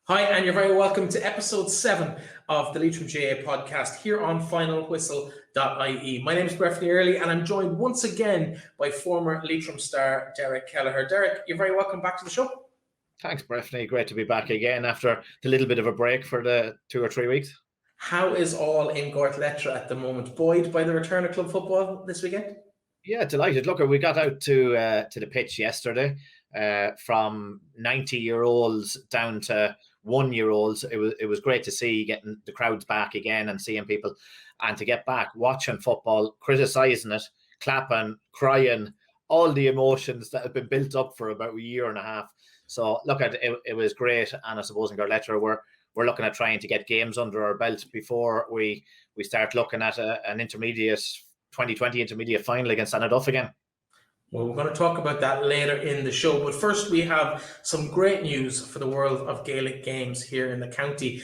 Hi, and you're very welcome to episode 7 of the Leitrim GAA podcast here on finalwhistle.ie. My name is Breifne Early, and I'm joined once again by former Leitrim star Derek Kelleher. Derek, you're very welcome back to the show. Thanks, Breifne. Great to be back again after the little bit of a break for the 2 or 3 weeks. How is all in Gortletteragh at the moment? Buoyed by the return of club football this weekend? Yeah, delighted. Look, we got out to the pitch yesterday. From 90-year-olds down to 1-year-olds. It was great to see getting the crowds back again and seeing people, and to get back watching football, criticising it, clapping, crying, all the emotions that have been built up for about a year and a half. So look, it was great, and I suppose in Gortletteragh we're looking at trying to get games under our belt before we start looking at an intermediate 2020 intermediate final against Anaduff again. Well, we're going to talk about that later in the show. But first, we have some great news for the world of Gaelic games here in the county.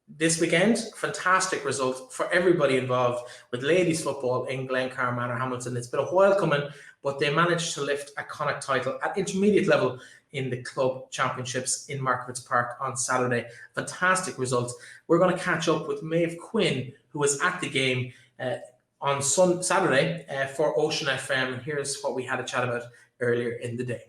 This weekend, fantastic result for everybody involved with ladies football in Glencar, Manorhamilton. It's been a while coming, but they managed to lift a Connacht title at intermediate level in the club championships in Markowitz Park on Saturday. Fantastic result. We're going to catch up with Maeve Quinn, who was at the game on Saturday for Ocean FM. Here's what we had a chat about earlier in the day.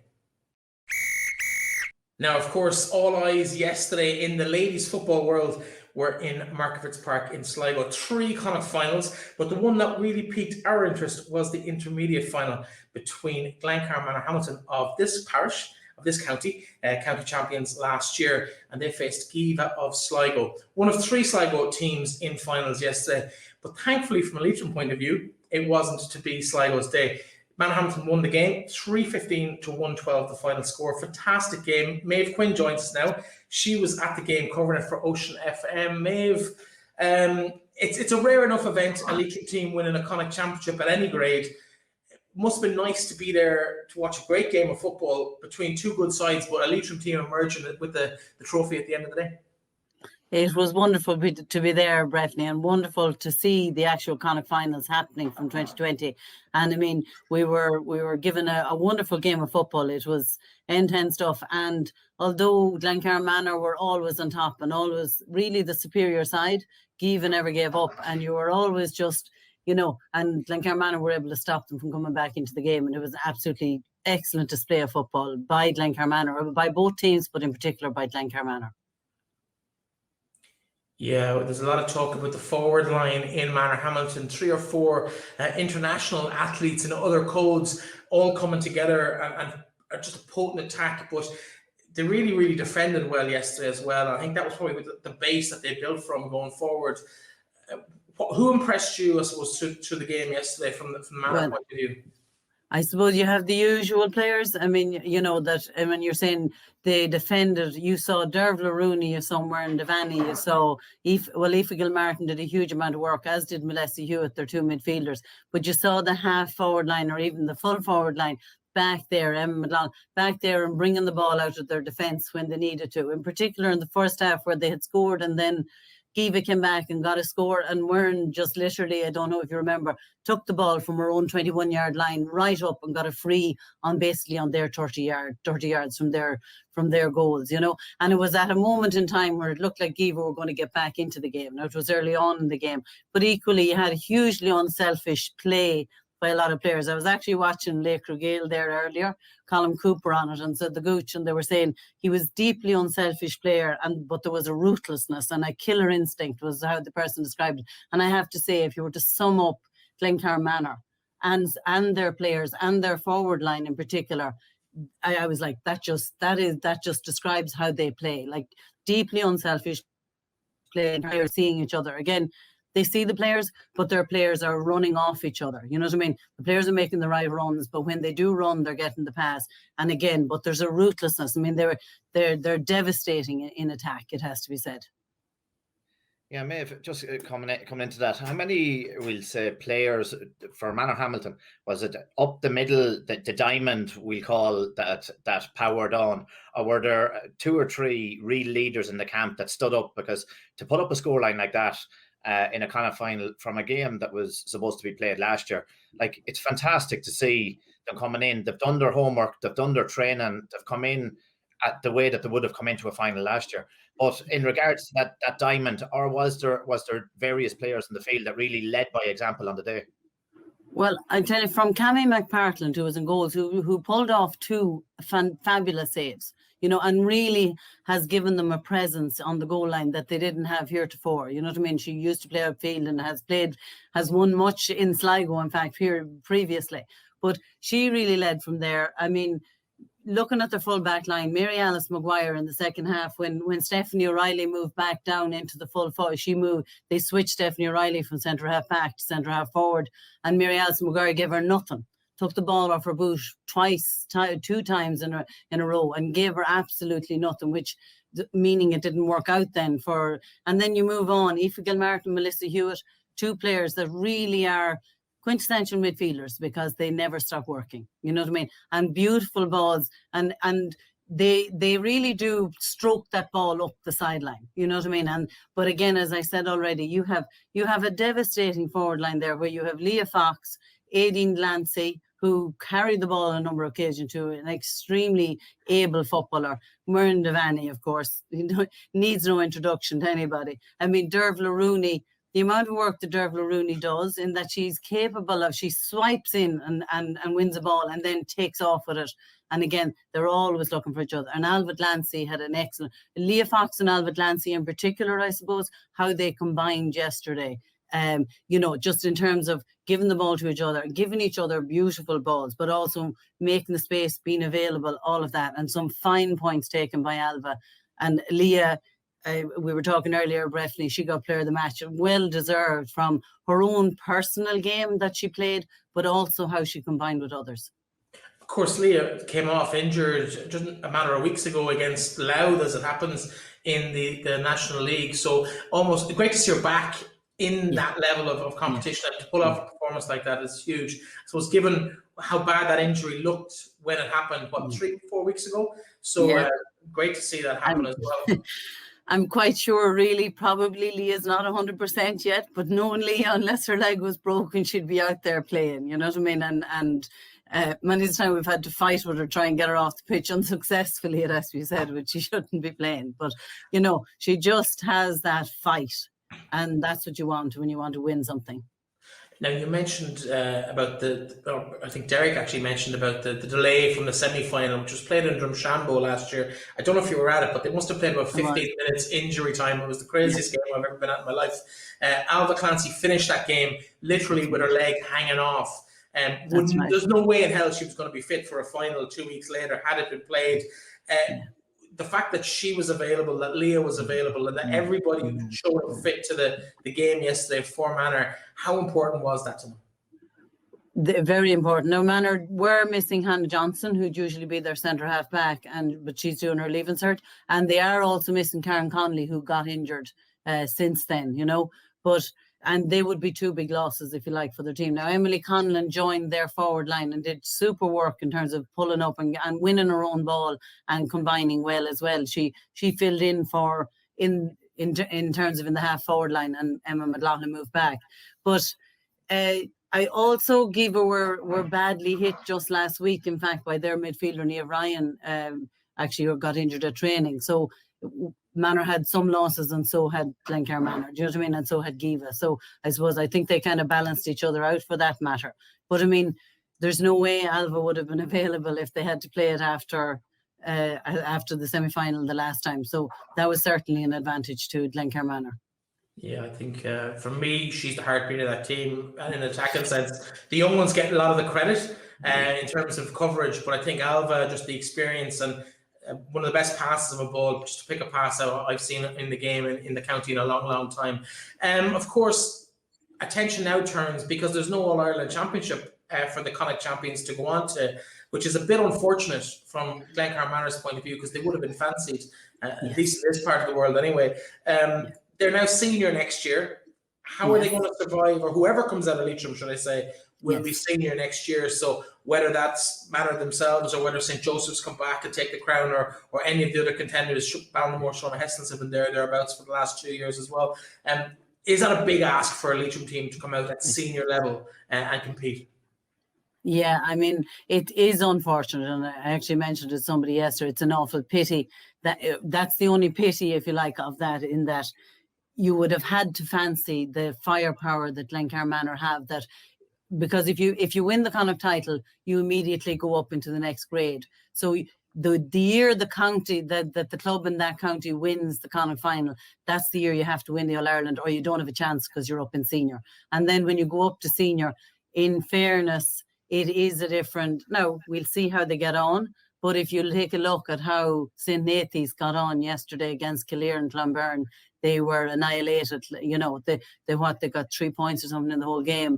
Now, of course, all eyes yesterday in the ladies football world were in Markowitz Park in Sligo. 3 Connacht finals, but the one that really piqued our interest was the intermediate final between Glencar and Manorhamilton of this parish, of this county, county champions last year, and they faced Geevagh of Sligo. One of 3 Sligo teams in finals yesterday, but thankfully from a Leitrim point of view, it wasn't to be Sligo's day. Manorhamilton won the game, 3-15 to 112 the final score. Fantastic game. Maeve Quinn joins us now. She was at the game covering it for Ocean FM. Maeve, it's a rare enough event, a Leitrim team winning a Connacht championship at any grade. It must have been nice to be there to watch a great game of football between 2 good sides, but a Leitrim team emerging with the trophy at the end of the day. It was wonderful to be there, Breifne, and wonderful to see the actual Connacht finals happening from 2020. And I mean, we were given a wonderful game of football. It was end-to-end stuff. And although Glencar and Manor were always on top and always really the superior side, Geevagh never gave up. And you were always just, and Glencar and Manor were able to stop them from coming back into the game. And it was an absolutely excellent display of football by Glencar Manor, or by both teams, but in particular by Glencar Manor. Yeah, there's a lot of talk about the forward line in Manorhamilton. 3 or 4 international athletes in other codes all coming together and just a potent attack. But they really, really defended well yesterday as well. I think that was probably the base that they built from going forward. Who impressed you, I suppose, through the game yesterday from the Manor point of view? I suppose you have the usual players. I mean, you're saying they defended. You saw Dervla Rooney somewhere in Devani. You saw Aoife Gilmartin did a huge amount of work, as did Melissa Hewitt, their 2 midfielders. But you saw the half forward line, or even the full forward line, back there, Emma McLaughlin, back there and bringing the ball out of their defence when they needed to. In particular in the first half where they had scored, and then Geevagh came back and got a score, and Wern just literally, I don't know if you remember, took the ball from her own 21-yard line right up and got a free on their 30 yards from their goals, And it was at a moment in time where it looked like Geevagh were going to get back into the game. Now, it was early on in the game, but equally you had a hugely unselfish play by a lot of players. I was actually watching Leitrim Gael there earlier, Colin Cooper on it, and said the Gooch, and they were saying he was deeply unselfish player, but there was a ruthlessness and a killer instinct was how the person described it. And I have to say, if you were to sum up Glencar Manor and their players and their forward line in particular, I was like, that just describes how they play, like deeply unselfish play, and how you're seeing each other again. They see the players, but their players are running off each other. You know what I mean? The players are making the right runs, but when they do run, they're getting the pass. And again, but there's a ruthlessness. I mean, they're devastating in attack, it has to be said. Yeah, Maeve, just coming into that, how many, we'll say, players for Manorhamilton, was it up the middle, the diamond, we'll call that powered on, or were there 2 or 3 real leaders in the camp that stood up? Because to put up a scoreline like that, in a kind of final from a game that was supposed to be played last year, like, it's fantastic to see them coming in. They've done their homework, they've done their training, they've come in at the way that they would have come into a final last year. But in regards to that diamond, or was there various players in the field that really led by example on the day? Well, I tell you, from Cammy McPartland, who was in goals, who pulled off 2 fabulous saves, you know, and really has given them a presence on the goal line that they didn't have heretofore. You know what I mean? She used to play outfield and has won much in Sligo, in fact, here previously. But she really led from there. I mean, looking at the full back line, Mary Alice Maguire in the second half, when Stephanie O'Reilly moved back down into the full forward, they switched Stephanie O'Reilly from centre half back to centre half forward, and Mary Alice Maguire gave her nothing. Took the ball off her boot 2 times in a row, and gave her absolutely nothing, which meaning it didn't work out then for. And then you move on, Aoife Gilmartin, Melissa Hewitt, 2 players that really are quintessential midfielders because they never stop working, you know what I mean? And beautiful balls, and they really do stroke that ball up the sideline, you know what I mean? But again, as I said already, you have a devastating forward line there where you have Leah Fox, Aideen Lancy, who carried the ball on a number of occasions to an extremely able footballer. Muireann Devaney, of course, needs no introduction to anybody. I mean, Dervla Rooney, the amount of work that Dervla Rooney does, in that she's capable of, she swipes in and wins a ball and then takes off with it. And again, they're always looking for each other. And Albert Lancy had an excellent, Leah Fox and Albert Lancy in particular, I suppose, how they combined yesterday. You know, just in terms of giving the ball to each other, giving each other beautiful balls, but also making the space, being available, all of that. And some fine points taken by Alva. And Leah, we were talking earlier, Breifne, she got player of the match, well deserved, from her own personal game that she played, but also how she combined with others. Of course, Leah came off injured just a matter of weeks ago against Louth, as it happens in the National League. So almost great to see her back in that level of competition. And to pull off a performance like that is huge. So it's given how bad that injury looked when it happened, 3-4 weeks ago. So great to see that happen as well. I'm quite sure, really, probably Leah's not 100% yet, but knowing Leah, unless her leg was broken, she'd be out there playing, you know what I mean? And many times we've had to fight with her, try and get her off the pitch unsuccessfully, it has to be said, which she shouldn't be playing. But, you know, she just has that fight, and that's what you want when you want to win something. Now, you mentioned about I think Derek actually mentioned about the delay from the semi-final, which was played in Drumshanbo last year. I don't know if you were at it, but they must have played about 15 minutes injury time. It was the craziest game I've ever been at in my life. Alva Clancy finished that game literally with her leg hanging off. There's no way in hell she was going to be fit for a final 2 weeks later had it been played. The fact that she was available, that Leah was available, and that everybody showed up fit to the game yesterday for Manor, how important was that to them? Very important. Now, Manor were missing Hannah Johnson, who'd usually be their centre half back, but she's doing her leaving cert, and they are also missing Karen Connolly, who got injured since then, you know. And they would be 2 big losses, if you like, for their team. Now, Emily Conlon joined their forward line and did super work in terms of pulling up and winning her own ball and combining well as well. She filled in for in terms of in the half forward line, and Emma McLaughlin moved back. But I also, Geevagh were badly hit just last week, in fact, by their midfielder, Niamh Ryan, actually got injured at training. So Manor had some losses, and so had Glencar Manor, do you know what I mean? And so had Geevagh. So I think they kind of balanced each other out for that matter. But I mean, there's no way Alva would have been available if they had to play it after the semi-final the last time. So that was certainly an advantage to Glencar Manor. Yeah, I think for me, she's the heartbeat of that team. And in an attacking sense, the young ones get a lot of the credit in terms of coverage. But I think Alva, just the experience and one of the best passes of a ball, just to pick a pass out I've seen in the game in the county in a long, long time. Of course, attention now turns, because there's no All-Ireland Championship for the Connacht champions to go on to, which is a bit unfortunate from Glencar Manor's point of view, because they would have been fancied, at least in this part of the world anyway. They're now senior next year. How are they going to survive, or whoever comes out of Leitrim, should I say, will be senior next year? So whether that's Manor themselves, or whether St. Joseph's come back and take the crown, or any of the other contenders, Ballinamore, Shauna Hessens have been thereabouts for the last 2 years as well. Is that a big ask for a Leitrim team to come out at senior level and compete? Yeah, I mean, it is unfortunate, and I actually mentioned to somebody yesterday, it's an awful pity that that's the only pity, if you like, of that, in that you would have had to fancy the firepower that Glencar Manor have, that because if you win the Connacht title, you immediately go up into the next grade. So the year the county that the club in that county wins the Connacht final, that's the year you have to win the All-Ireland, or you don't have a chance because you're up in senior. And then when you go up to senior, in fairness, it is a different. Now we'll see how they get on. But if you take a look at how St. Nathan's got on yesterday against Kelleher and Clonberne, they were annihilated. You know, they got 3 points or something in the whole game.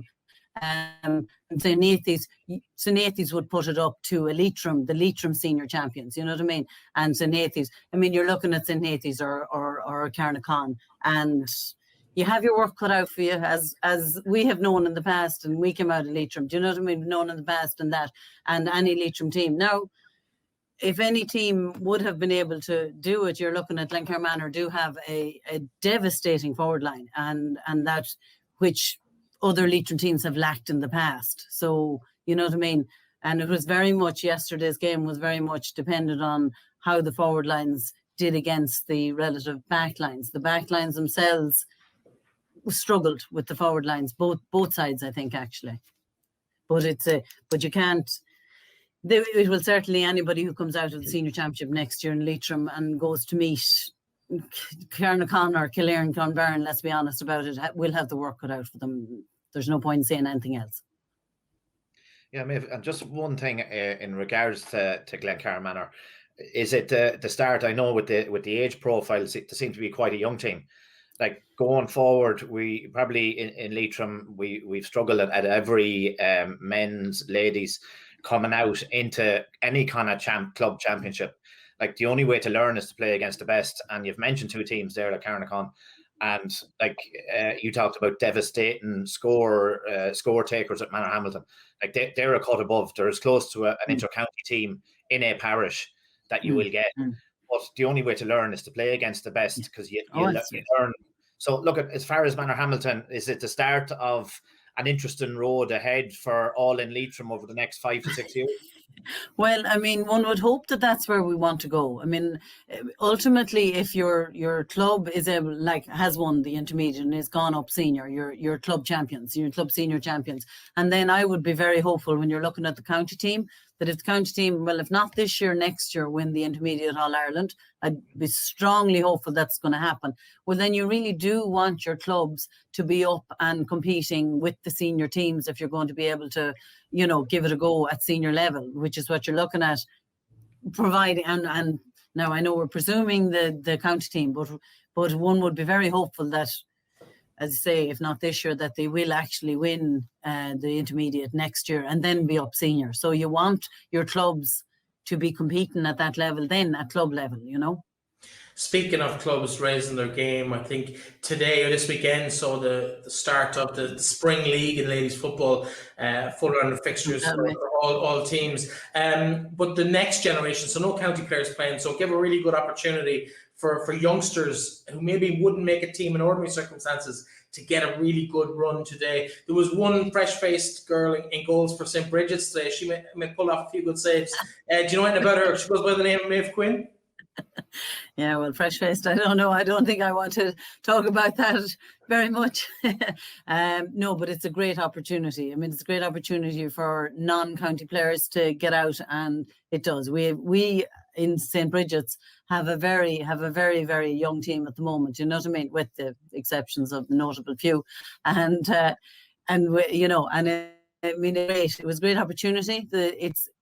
St. Nathan's would put it up to the Leitrim senior champions, you know what I mean? And St. Nathan's, I mean, you're looking at St. Nathan's or Carnacon, and you have your work cut out for you, as we have known in the past, and we came out of Leitrim, do you know what I mean? We've known in the past, and any Leitrim team. Now, if any team would have been able to do it, you're looking at Glencar Manor do have a devastating forward line, and that which other Leitrim teams have lacked in the past. So, you know what I mean? And it was very much, yesterday's game was very much dependent on how the forward lines did against the relative back lines. The back lines themselves struggled with the forward lines, both sides, I think, actually. But you can't. It will certainly, anybody who comes out of the senior championship next year in Leitrim and goes to meet Carnacon or Kelleher and Clonberne, let's be honest about it, will have the work cut out for them. There's no point in saying anything else. Yeah, Maeve, and just one thing in regards to Glencar Manor, is it the start? I know with the age profiles, they seem to be quite a young team. Like going forward, we probably in Leitrim we've struggled at every men's, ladies coming out into any kind of club championship. Like the only way to learn is to play against the best. And you've mentioned two teams there, like Carnacon, and like you talked about devastating score takers at Manorhamilton. Like they're a cut above. They're as close to an inter-county team in a parish that you will get. But the only way to learn is to play against the best, because you learn. So look, as far as Manorhamilton, is it the start of an interesting road ahead for all in Leitrim over the next 5 to 6 years? Well, I mean, one would hope that that's where we want to go. I mean, ultimately, if your club is has won the intermediate and has gone up senior, your club champions, your club senior champions, and then I would be very hopeful when you're looking at the county team, that if the county team, well, if not this year, next year, win the intermediate All-Ireland, I'd be strongly hopeful that's going to happen. Well, then you really do want your clubs to be up and competing with the senior teams if you're going to be able to, you know, give it a go at senior level, which is what you're looking at, providing. And now I know we're presuming the county team, but one would be very hopeful that, as I say, if not this year, that they will actually win the intermediate next year and then be up senior. So you want your clubs to be competing at that level then, at club level, you know. Speaking of clubs raising their game, I think today or this weekend saw the start of the Spring League in ladies football, full round of fixtures for all teams. But the next generation, so no county players playing, so give a really good opportunity for youngsters who maybe wouldn't make a team in ordinary circumstances to get a really good run today. There was one fresh-faced girl in goals for St. Bridget's today. She may pull off a few good saves. Do you know anything about her? She goes by the name of Maeve Quinn. Yeah, well, fresh-faced, I don't know. I don't think I want to talk about that very much. No, but it's a great opportunity. I mean, it's a great opportunity for non-county players to get out, and it does. We in St. Bridget's have a very, very young team at the moment. You know what I mean, with the exceptions of the notable few, and you know, and I mean, it was a great opportunity.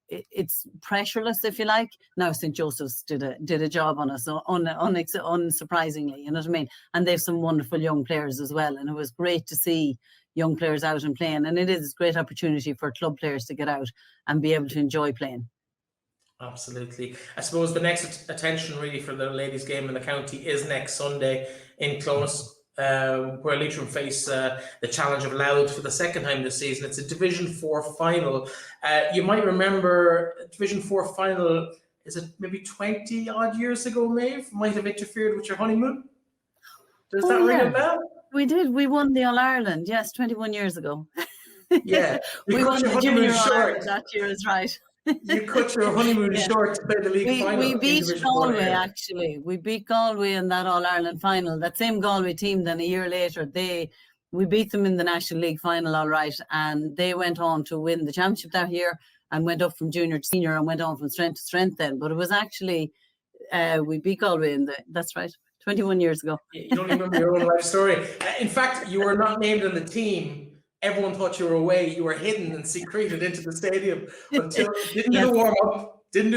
It's pressureless, if you like. Now St. Joseph's did a job on us, unsurprisingly, you know what I mean? And they've some wonderful young players as well. And it was great to see young players out and playing. And it is a great opportunity for club players to get out and be able to enjoy playing. Absolutely. I suppose the next attention really for the ladies' game in the county is next Sunday in Clones, where Leitrim face the challenge of Louth for the second time this season. It's a Division 4 final. You might remember Division 4 final, is it maybe 20 odd years ago, Maeve? Might have interfered with your honeymoon? Does that ring a bell? We did. We won the All-Ireland, yes, 21 years ago. Yeah, We won the honeymoon junior short. All-Ireland that year, is right. You cut your honeymoon Yeah. short to play the league final. We in beat Division 1 Galway, here. actually. We beat Galway in that All-Ireland final. That same Galway team, then a year later, we beat them in the National League final, all right, and they went on to win the championship that year and went up from junior to senior and went on from strength to strength then. But it was actually, we beat Galway that's right, 21 years ago. You don't remember your own life story. In fact, you were not named on the team. Everyone thought you were away. You were hidden and secreted into the stadium until didn't do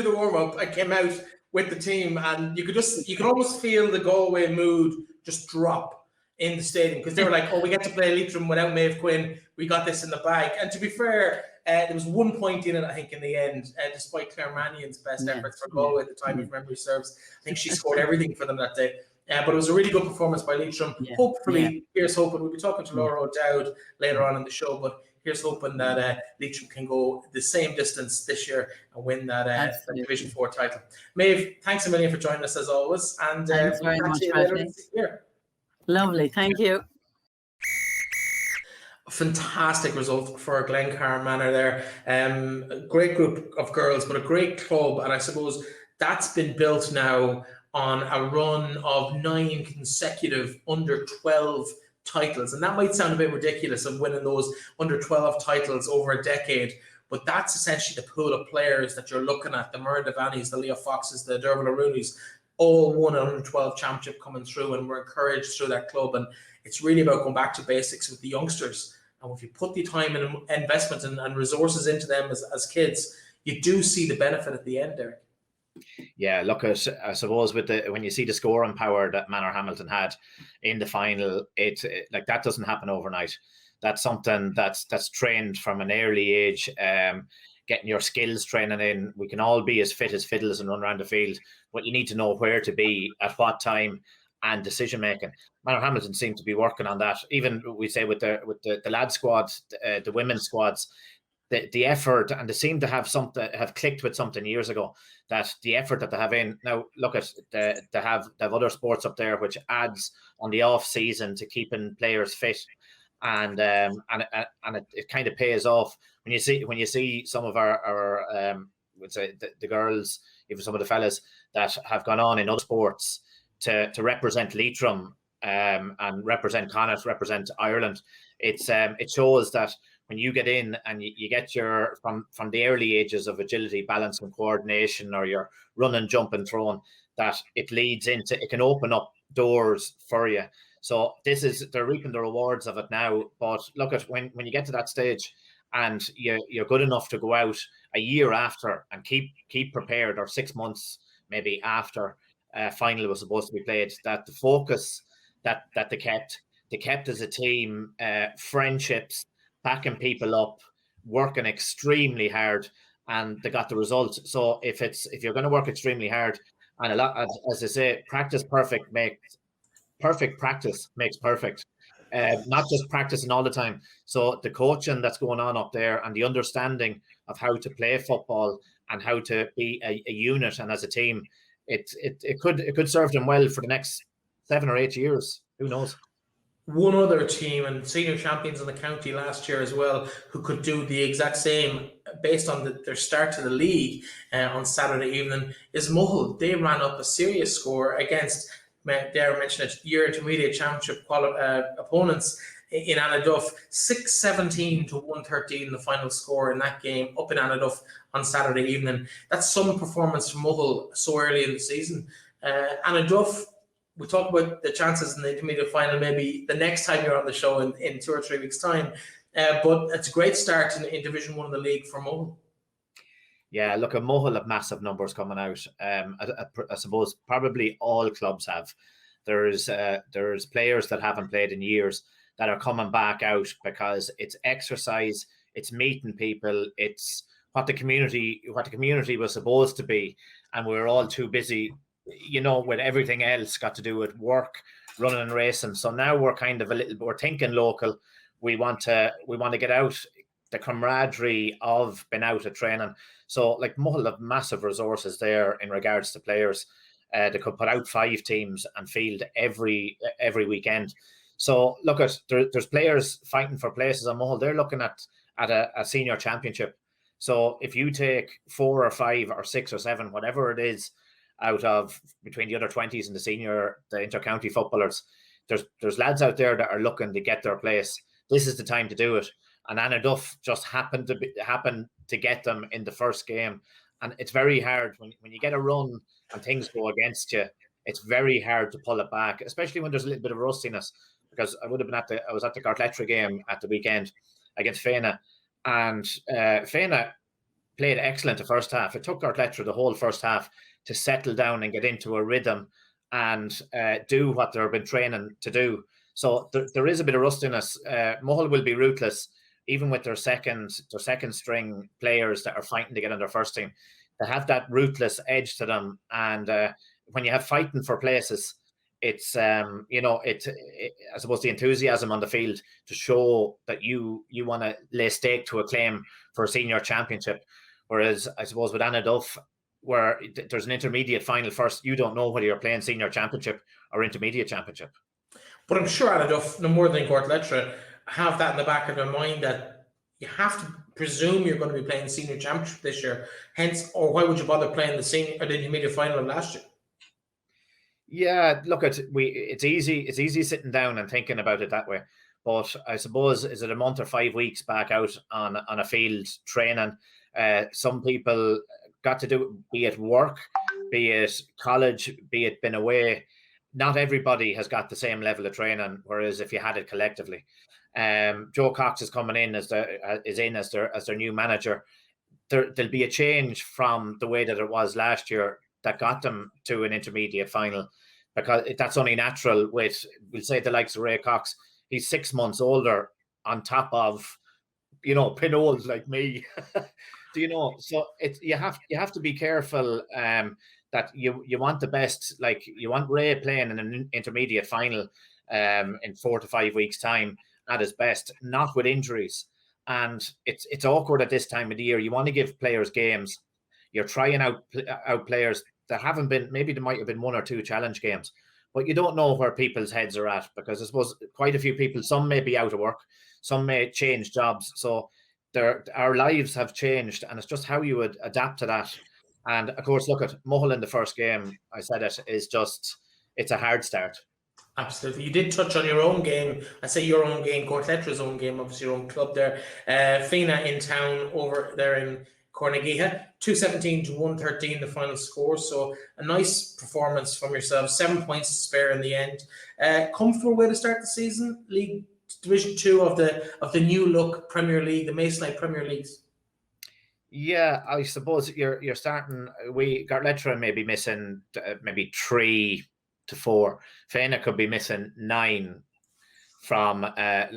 the warm up. I came out with the team, and you could almost feel the Galway mood just drop in the stadium, because they were like, "Oh, we get to play Leitrim without Maeve Quinn. We got this in the bag." And to be fair, there was 1 point in it, I think, in the end, despite Claire Mannion's best efforts for Galway at the time, if memory serves. I think she scored everything for them that day. But it was a really good performance by Leitrim. Hopefully, here's hoping. We'll be talking to Laura O'Dowd later on in the show, but here's hoping that Leitrim can go the same distance this year and win that Division 4 title. Maeve, thanks a million for joining us as always. And thanks very much for having me. Lovely, thank you. A fantastic result for Glencar Manor there. A great group of girls, but a great club. And I suppose that's been built now on a run of 9 consecutive under-12 titles. And that might sound a bit ridiculous of winning those under-12 titles over a decade, but that's essentially the pool of players that you're looking at. The Murray Devannies, the Leo Foxes, the Derval O'Rooney's, all won an under-12 championship coming through, and we're encouraged through that club. And it's really about going back to basics with the youngsters. And if you put the time and investment and resources into them as kids, you do see the benefit at the end, Derek. Yeah, look, I suppose when you see the scoring power that Manorhamilton had in the final, it like that doesn't happen overnight. That's something that's trained from an early age. Getting your skills training in. We can all be as fit as fiddles and run around the field, but you need to know where to be at what time and decision making. Manorhamilton seem to be working on that. Even we say with the lad squads, the women's squads. The effort, and they seem to have clicked with something years ago, that the effort that they have in now. Look at they have other sports up there which adds on the off season to keeping players fit, and it kind of pays off when you see some of our would say the girls, even some of the fellas that have gone on in other sports to represent Leitrim and represent Connacht, represent Ireland. It shows that when you get in and you get your from the early ages of agility, balance and coordination, or your running, jumping, throwing, that it leads into, it can open up doors for you. So they're reaping the rewards of it now. But look at when you get to that stage and you're good enough to go out a year after and keep prepared, or 6 months maybe after final was supposed to be played, that the focus that they kept as a team, friendships, backing people up, working extremely hard, and they got the result. So if you're going to work extremely hard, and a lot, as I say, perfect practice makes perfect. Not just practicing all the time. So the coaching that's going on up there, and the understanding of how to play football and how to be a unit and as a team, it could serve them well for the next 7 or 8 years. Who knows? One other team, and senior champions in the county last year as well, who could do the exact same based on their start to the league on Saturday evening, is Mohill. They ran up a serious score against, dare I mention it, year intermediate championship opponents in Anaduff. 6-17 to 113 the final score in that game up in Anaduff on Saturday evening. That's some performance from Mohill so early in the season. Anaduff, we talk about the chances in the intermediate final maybe the next time you're on the show in 2 or 3 weeks' time. But it's a great start in Division 1 of the league for Mohill. Yeah, look, at Mohill have massive numbers coming out. I suppose probably all clubs have. There's players that haven't played in years that are coming back out because it's exercise, it's meeting people, it's what the community was supposed to be, and we're all too busy, with everything else got to do with work, running and racing. So now we're kind of we're thinking local. We want to get out, the camaraderie of being out at training. So like Mohill have massive resources there in regards to players. They could put out 5 teams and field every weekend. So look at there's players fighting for places on Mohill. They're looking at at a senior championship. So if you take 4 or 5 or 6 or 7, whatever it is, out of between the under 20s and the inter-county footballers, there's lads out there that are looking to get their place. This is the time to do it. And Anna Duff just happened to get them in the first game. And it's very hard when you get a run and things go against you. It's very hard to pull it back, especially when there's a little bit of rustiness. Because I was at the Gortletteragh game at the weekend against Fianna, and Fianna played excellent the first half. It took Gortletteragh the whole first half to settle down and get into a rhythm and do what they've been training to do. So there is a bit of rustiness. Mohill will be ruthless, even with their second string players that are fighting to get on their first team. They have that ruthless edge to them, and when you have fighting for places, it's I suppose the enthusiasm on the field to show that you want to lay stake to a claim for a senior championship. Whereas I suppose with Anna Duff, where there's an intermediate final first, you don't know whether you're playing senior championship or intermediate championship. But I'm sure Anna Duff, no more than Gortletteragh, have that in the back of their mind that you have to presume you're going to be playing senior championship this year. Hence, or why would you bother playing the senior or the intermediate final of last year? Yeah, look, it's easy sitting down and thinking about it that way. But I suppose, is it a month or 5 weeks back out on a field training? Some people got to do it, be it work, be it college, be it been away. Not everybody has got the same level of training, whereas if you had it collectively. Joe Cox is coming in as their new manager. There'll be a change from the way that it was last year that got them to an intermediate final, because that's only natural with, we'll say, the likes of Ray Cox. He's 6 months older on top of, pin olds like me. So you have to be careful that you want the best. Like, you want Ray playing in an intermediate final in 4 to 5 weeks' time at his best, not with injuries. And it's awkward at this time of the year. You want to give players games. You're trying out players that haven't been, maybe there might have been 1 or 2 challenge games, but you don't know where people's heads are at, because I suppose quite a few people, some may be out of work, some may change jobs. So our lives have changed, and it's just how you would adapt to that. And of course, look at Mohill in the first game, I said it's a hard start. Absolutely. You did touch on your own game. I say your own game, Gortletterach's own game, obviously your own club there. Fianna in town over there in Geevagh, 217 to 113 the final score. So a nice performance from yourselves. 7 points to spare in the end. Comfortable way to start the season. League Division 2 of the new look Premier League, the Masonite Premier Leagues. Yeah, I suppose you're starting. Gortletteragh may be missing maybe 3 to 4. Fianna could be missing 9 from I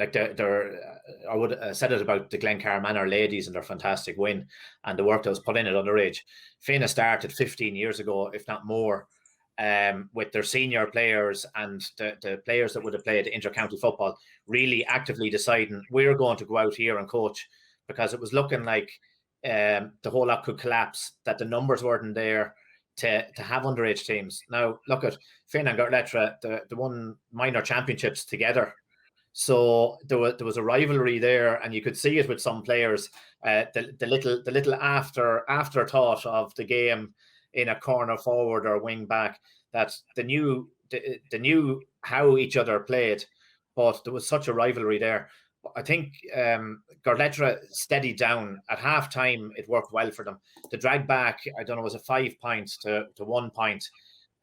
would have said it about the Glencar Manor Ladies and their fantastic win and the work that was put in at underage. Fianna started 15 years ago, if not more, with their senior players and the players that would have played inter-county football really actively deciding, we're going to go out here and coach, because it was looking like the whole lot could collapse, that the numbers weren't there to have underage teams. Now, look at Fianna and Gortletteragh, the won minor championships together. So there was a rivalry there, and you could see it with some players. The little afterthought of the game in a corner forward or wing back, that they knew how each other played, but there was such a rivalry there. I think Gortletteragh steadied down at half time. It worked well for them to drag back. I don't know, was it 5 points to 1 point,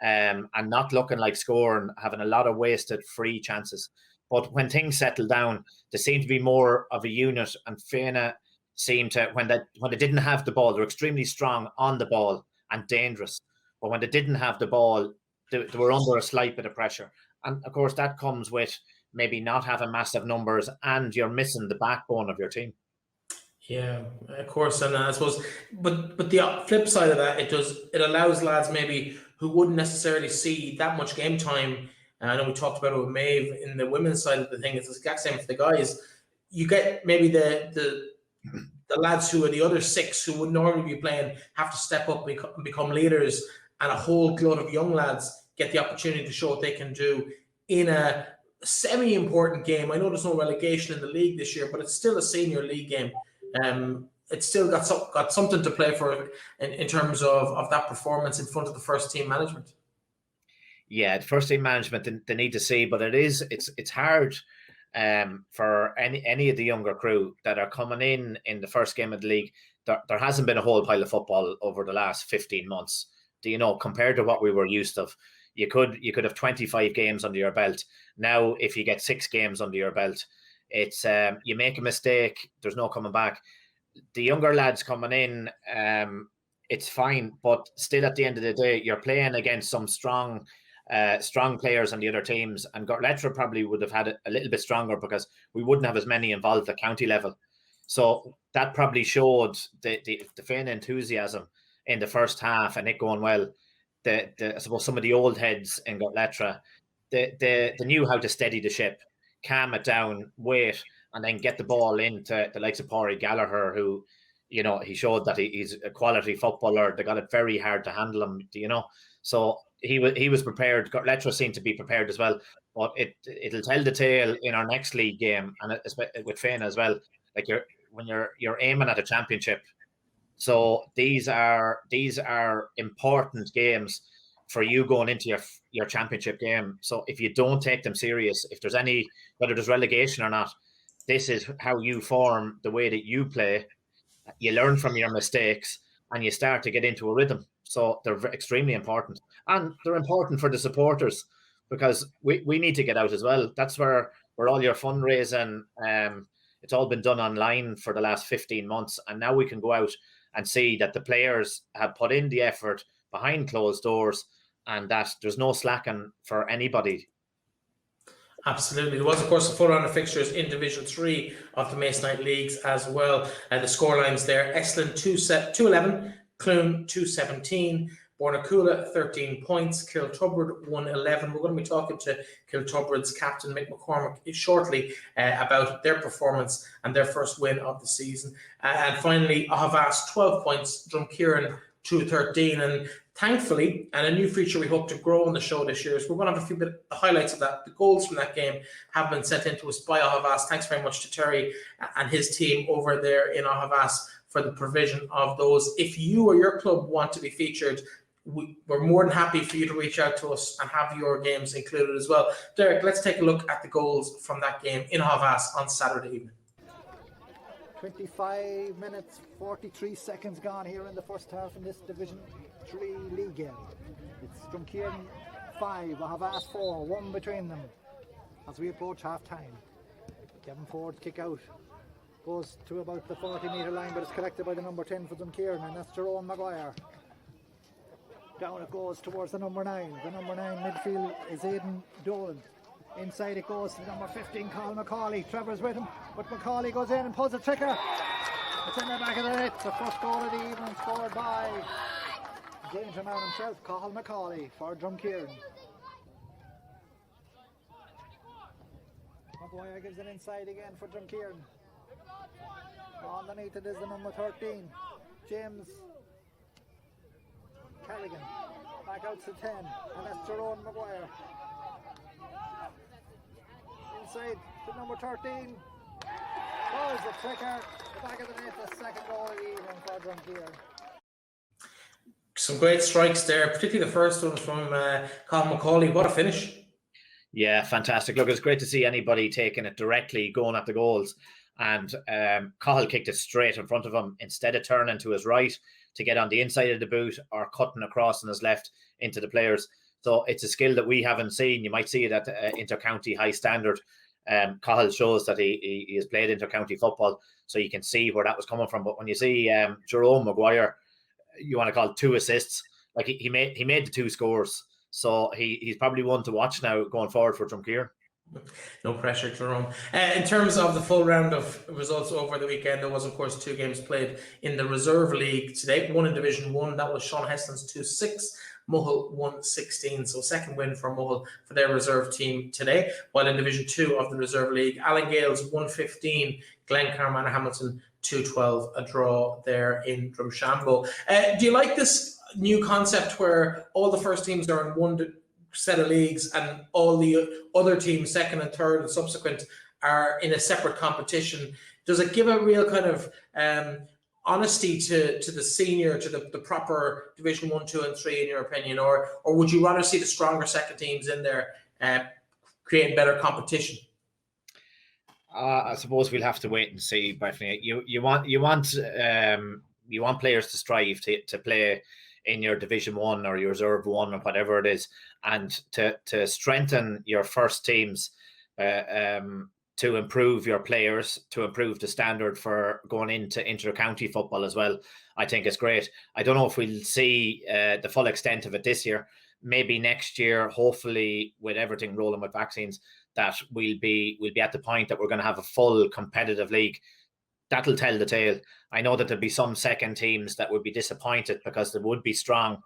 and not looking like scoring, having a lot of wasted free chances. But when things settled down, they seemed to be more of a unit, and Fianna seemed to, when they didn't have the ball, they were extremely strong on the ball and dangerous. But when they didn't have the ball, they were under a slight bit of pressure. And of course, that comes with maybe not having massive numbers, and you're missing the backbone of your team. Yeah, of course. And I suppose, but the flip side of that, it allows lads maybe who wouldn't necessarily see that much game time. And I know we talked about it with Maeve in the women's side of the thing. It's the exact same for the guys. You get maybe the lads who are the other 6 who would normally be playing have to step up and become leaders, and a whole glut of young lads get the opportunity to show what they can do in a semi-important game. I know there's no relegation in the league this year, but it's still a senior league game. it's still got something to play for in terms of that performance in front of the first team management. Yeah, the first team management they need to see, but it's hard for any of the younger crew that are coming in the first game of the league. There hasn't been a whole pile of football over the last 15 months. Do you know, compared to what we were used to? You could have 25 games under your belt. Now, if you get 6 games under your belt, it's you make a mistake, there's no coming back. The younger lads coming in, it's fine, but still at the end of the day, you're playing against some strong players on the other teams, and Gortletteragh probably would have had it a little bit stronger because we wouldn't have as many involved at county level. So that probably showed the fan enthusiasm in the first half and it going well. I suppose some of the old heads in Gortletteragh, they knew how to steady the ship, calm it down, wait, and then get the ball into the likes of Kelleher, who, you know, he showed that he's a quality footballer. They got it very hard to handle him, you know. So he was prepared. Gortletteragh seemed to be prepared as well. But it'll tell the tale in our next league game, and with Fane as well. Like when you're aiming at a championship. So these are important games for you going into your championship game. So if you don't take them serious, if there's whether there's relegation or not, this is how you form the way that you play. You learn from your mistakes and you start to get into a rhythm. So they're extremely important, and they're important for the supporters because we need to get out as well. That's where all your fundraising, it's all been done online for the last 15 months. And now we can go out and see that the players have put in the effort behind closed doors and that there's no slacking for anybody. Absolutely. There was, of course, a full round of fixtures in Division 3 of the Masonite Leagues as well. The scorelines there: Estlin 211, Clune 217, Bornacoola 13 points, Kiltubrid 111. We're going to be talking to Kiltubrid's captain Michael McCormack shortly about their performance and their first win of the season. And finally, Aughavas 12 points, Drumkeerin 213. And thankfully, and a new feature we hope to grow on the show this year, is we're going to have a few bit of highlights of that. The goals from that game have been sent in to us by Aughavas. Thanks very much to Terry and his team over there in Aughavas for the provision of those. If you or your club want to be featured, we're more than happy for you to reach out to us and have your games included as well. Derek, let's take a look at the goals from that game in Aughavas on Saturday evening. 25 minutes, 43 seconds gone here in the first half in this Division 3 league game. It's Drumkeerin 5, Aughavas 4, 1 between them as we approach half time. Kevin Ford's kick out goes to about the 40-metre line, but it's collected by the number 10 for Drumkeerin, and that's Jerome Maguire. Down it goes towards the number 9. The number 9 midfield is Aidan Dolan. Inside it goes to the number 15, Colin Macaulay. Trevor's with him, but Macaulay goes in and pulls a trigger. It's in the back of the net. The first goal of the evening scored by danger man himself, Colin Macaulay, for Drumkeerin. Maguire gives it inside again for Drumkeerin. Underneath it is the number 13, James Carrigan. Back out to 10, and that's Jerome Maguire. Inside to number 13. Oh, it's a trigger. The back of the net, the second goal of the evening for Drumkeerin. Some great strikes there, particularly the first one from Colin Macaulay. What a finish. Yeah, fantastic. Look, it's great to see anybody taking it directly, going at the goals. And Cahill kicked it straight in front of him instead of turning to his right to get on the inside of the boot or cutting across on his left into the players. So it's a skill that we haven't seen. You might see it at inter-county high standard. Cahill shows that he has played inter-county football, so you can see where that was coming from. But when you see Jerome Maguire, you want to call it 2 assists, like he made the 2 scores. So he's probably one to watch now going forward for Drumkeerin. No pressure, Jerome. In terms of the full round of results over the weekend, there was, of course, 2 games played in the Reserve League today. One in Division 1, that was Sean Heston's 2-6, Muhull 1-16. So second win for Muhull for their reserve team today. While in Division 2 of the Reserve League, Allen Gales 1-15, Glencar Manorhamilton 2-12, a draw there in Drumshanbo. Do you like this new concept where all the first teams are in one set of leagues and all the other teams, second and third and subsequent, are in a separate competition? does it give a real kind of honesty to the senior, to the proper Division 1, 2 and 3 in your opinion, or would you rather see the stronger second teams in there creating better competition? I suppose we'll have to wait and see, Breifne. You want players to strive to play in your Division 1 or your Reserve 1 or whatever it is, and to strengthen your first teams, to improve your players, to improve the standard for going into inter-county football as well. I think it's great. I don't know if we'll see the full extent of it this year. Maybe next year, hopefully, with everything rolling with vaccines, that we'll be at the point that we're going to have a full competitive league. That'll tell the tale. I know that there'll be some second teams that would be disappointed because they would be strong,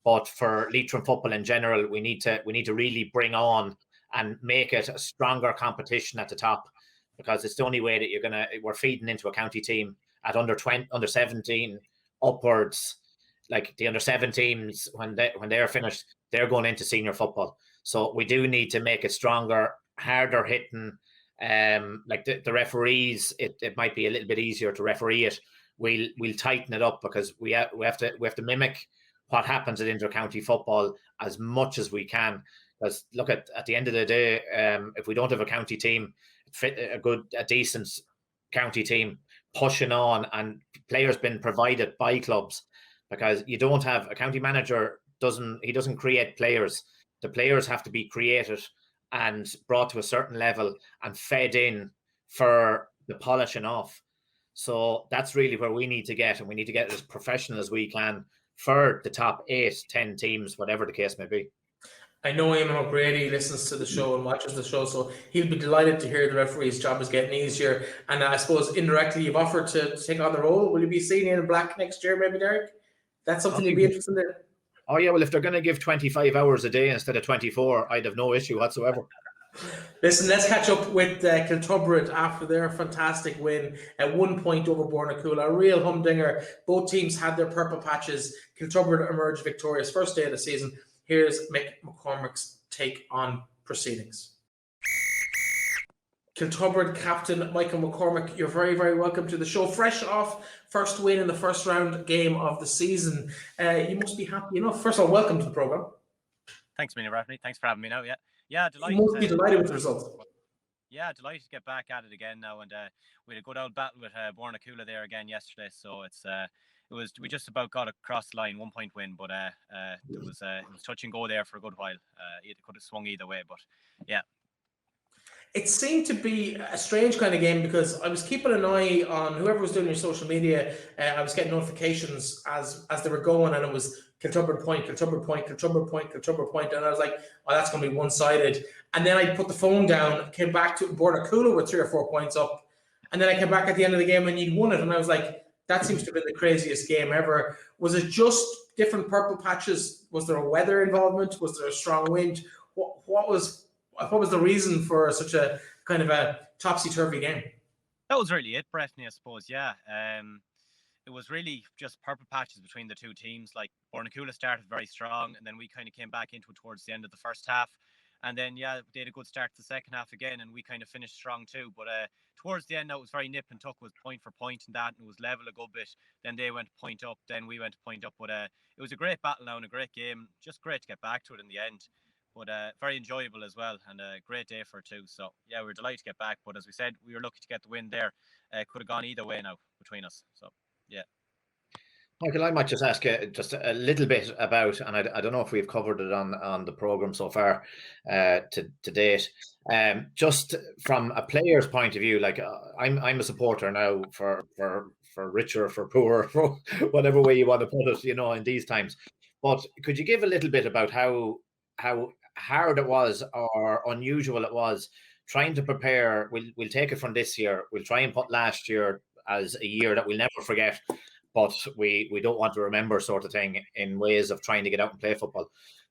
but for Leitrim football in general, we need to really bring on and make it a stronger competition at the top, because it's the only way that we're feeding into a county team at under 20, under 17 upwards. Like the under 17s, when they're finished, they're going into senior football. So we do need to make it stronger, harder hitting. Like the referees, it might be a little bit easier to referee it. We'll tighten it up, because we have to mimic what happens at inter-county football as much as we can. Because look, at the end of the day, if we don't have a county team, a decent county team pushing on, and players been provided by clubs, because you don't have a county manager doesn't create players. The players have to be created and brought to a certain level and fed in for the polishing off. So that's really where we need to get, and we need to get as professional as we can for the top 8-10 teams, whatever the case may be. I know Eamon O'Grady listens to the show and watches the show, so he'll be delighted to hear the referee's job is getting easier. And I suppose indirectly you've offered to take on the role. Will you be seen in black next year, maybe, Derek? That's something you'd be interested in. Oh yeah, well, if they're going to give 25 hours a day instead of 24, I'd have no issue whatsoever. Listen, let's catch up with Kiltubrid after their fantastic win at 1 point over Bornacoola. A real humdinger. Both teams had their purple patches. Kiltubrid emerged victorious first day of the season. Here's Mick McCormack's take on proceedings. Kiltubrid captain Michael McCormack, you're very, very welcome to the show. Fresh off first win in the first round game of the season. You must be happy enough. First of all, welcome to the programme. Thanks, Breifne. Thanks for having me now. Yeah, delighted. You must be delighted with the results. Yeah, delighted to get back at it again now, and we had a good old battle with Bornacoola there again yesterday. So we just about got across the line, 1 point win, but it was touch and go there for a good while. It could have swung either way, but yeah. It seemed to be a strange kind of game, because I was keeping an eye on whoever was doing your social media. I was getting notifications as they were going, and it was Kiltubrid point, Kiltubrid point, Kiltubrid point, Kiltubrid point, and I was like, oh, that's going to be one-sided. And then I put the phone down, came back to Bornacoola with 3 or 4 points up, and then I came back at the end of the game and you'd won it, and I was like, that seems to have been the craziest game ever. Was it just different purple patches? Was there a weather involvement? Was there a strong wind? What was the reason for such a kind of a topsy-turvy game? That was really it, Breifne, I suppose, yeah. It was really just purple patches between the two teams. Like, Bornacoola started very strong, and then we kind of came back into it towards the end of the first half. And then, yeah, they had a good start to the second half again, and we kind of finished strong too. But towards the end, it was very nip and tuck, was point for point and that, and it was level a good bit. Then they went point up, then we went point up. But it was a great battle now and a great game. Just great to get back to it in the end. But very enjoyable as well, and a great day for it too. So, yeah, we're delighted to get back. But as we said, we were lucky to get the win there. Could have gone either way now between us. So, yeah. Michael, I might just ask you just a little bit about, and I don't know if we've covered it on the programme so far to date. Just from a player's point of view, like I'm a supporter now for richer, for poorer, for whatever way you want to put it, in these times. But could you give a little bit about how hard it was or unusual it was trying to prepare? We'll take it from this year. We'll try and put last year as a year that we'll never forget, but we don't want to remember, sort of thing, in ways of trying to get out and play football.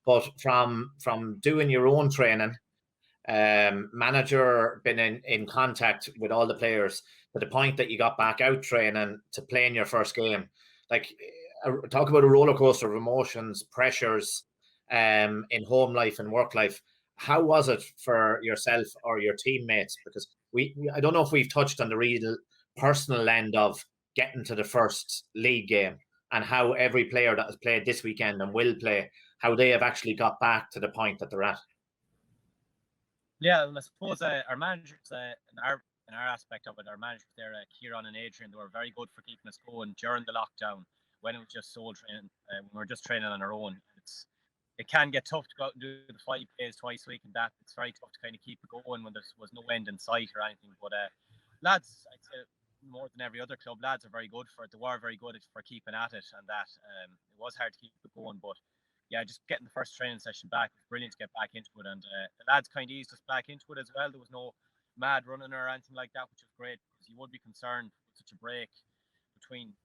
But from doing your own training, manager been in contact with all the players to the point that you got back out training to play in your first game. Like, talk about a roller coaster of emotions, pressures, in home life and work life. How was it for yourself or your teammates? Because I don't know if we've touched on the real personal end of getting to the first league game, and how every player that has played this weekend and will play, how they have actually got back to the point that they're at. Yeah, and I suppose our managers, in our aspect of it, our managers there, Kieran and Adrian, they were very good for keeping us going during the lockdown when it was just sole training, when we were just training on our own. It can get tough to go out and do the 5 days twice a week, and that it's very tough to kind of keep it going when there was no end in sight or anything. But lads, I'd say more than every other club, lads are very good for it. They were very good for keeping at it, and that it was hard to keep it going. But yeah, just getting the first training session back was brilliant to get back into it, and the lads kind of eased us back into it as well. There was no mad running or anything like that, which was great, because you would be concerned with such a break between,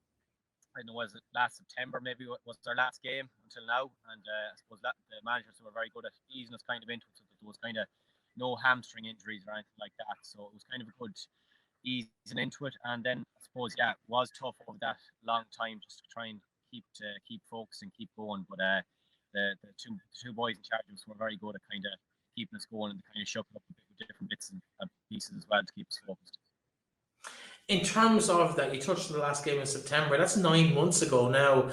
I don't know, was it last September maybe was our last game until now, and I suppose that the managers were very good at easing us kind of into it, so that there was kind of no hamstring injuries or anything like that. So it was kind of a good easing into it. And then I suppose, yeah, it was tough over that long time just to try and keep focused and keep going. But the two boys in charge of us were very good at kind of keeping us going, and kind of shuffling up a bit with different bits and pieces as well to keep us focused. In terms of that, you touched on the last game in September. That's 9 months ago now.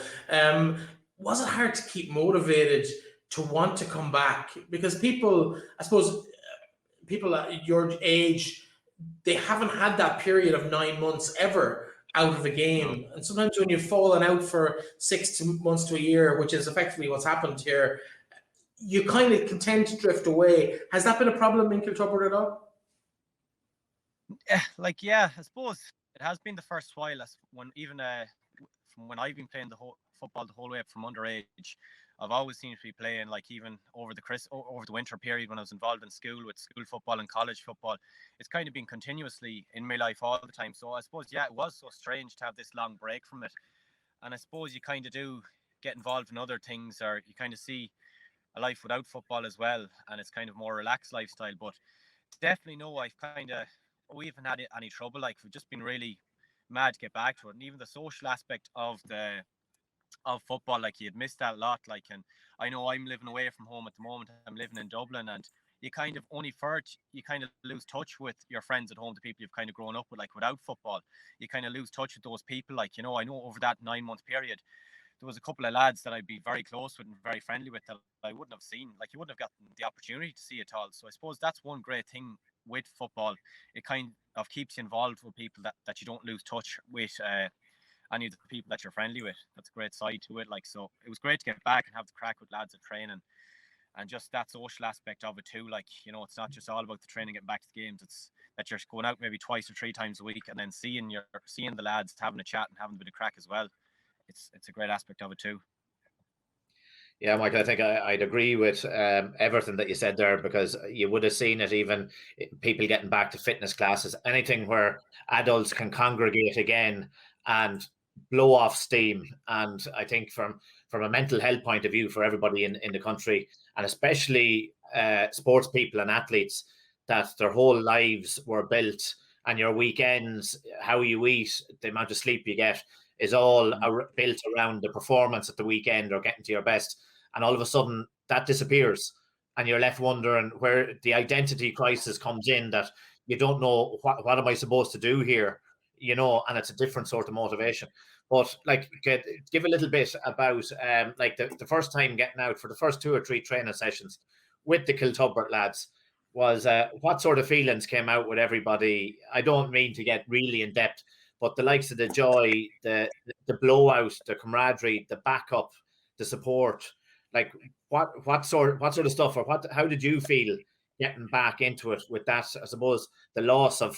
Was it hard to keep motivated to want to come back? Because people, I suppose, people at your age, they haven't had that period of 9 months ever out of a game. And sometimes when you've fallen out for 6 months to a year, which is effectively what's happened here, you kind of can tend to drift away. Has that been a problem in Kiltubrid at all? Yeah, I suppose it has been the first while. When even from when I've been playing football the whole way up from underage, I've always seemed to be playing, like, even over the winter period when I was involved in school with school football and college football. It's kind of been continuously in my life all the time. So I suppose, yeah, it was so strange to have this long break from it. And I suppose you kind of do get involved in other things, or you kind of see a life without football as well, and it's kind of more relaxed lifestyle. But definitely no, we haven't had any trouble. Like, we've just been really mad to get back to it, and even the social aspect of football, like, you'd miss that a lot. Like, and I know I'm living away from home at the moment. I'm living in Dublin, and you kind of lose touch with your friends at home, the people you've kind of grown up with. Like, without football, you kind of lose touch with those people. Like, I know over that 9-month period, there was a couple of lads that I'd be very close with and very friendly with that I wouldn't have seen. Like, you wouldn't have gotten the opportunity to see it all. So I suppose that's one great thing with football. It kind of keeps you involved with people that you don't lose touch with any of the people that you're friendly with. That's a great side to it. Like, so it was great to get back and have the crack with lads at training, and just that social aspect of it too. Like, it's not just all about the training, getting back to the games. It's that you're going out maybe 2 or 3 times a week, and then seeing the lads, having a chat and having a bit of crack as well. It's a great aspect of it too. Yeah, Michael, I think I'd agree with everything that you said there, because you would have seen it, even people getting back to fitness classes, anything where adults can congregate again and blow off steam. And I think from a mental health point of view for everybody in the country, and especially sports people and athletes, that their whole lives were built, and your weekends, how you eat, the amount of sleep you get, is all built around the performance at the weekend or getting to your best. And all of a sudden that disappears, and you're left wondering where the identity crisis comes in, that you don't know what am I supposed to do here, and it's a different sort of motivation. But like, give a little bit about like the first time getting out for the first 2 or 3 training sessions with the Kiltubrid lads. Was what sort of feelings came out with everybody? I don't mean to get really in depth, but the likes of the joy, the blowout, the camaraderie, the backup, the support, like what sort of stuff, or how did you feel getting back into it with that? I suppose the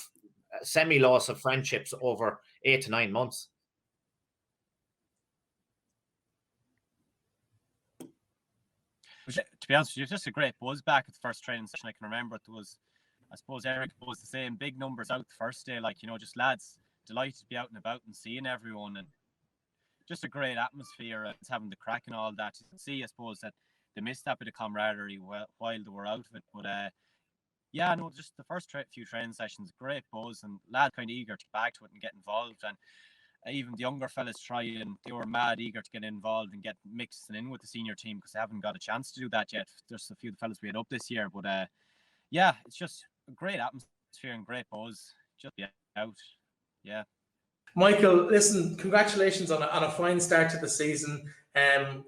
semi-loss of friendships over 8 to 9 months. To be honest with you, just a great buzz back at the first training session. I can remember it was, I suppose Eric was the same, big numbers out the first day, like, just lads delighted to be out and about and seeing everyone, and just a great atmosphere, and having the crack and all that. To see, I suppose, that they missed that bit of camaraderie while they were out of it. But yeah, no, just the first few training sessions, great buzz, and lads kind of eager to get back to it and get involved. And even the younger fellas they were mad eager to get involved and get mixed in with the senior team, because they haven't got a chance to do that yet. There's a few fellas we had up this year, but yeah, it's just a great atmosphere and great buzz. Just be out. Yeah. Michael, listen, congratulations on a fine start to the season.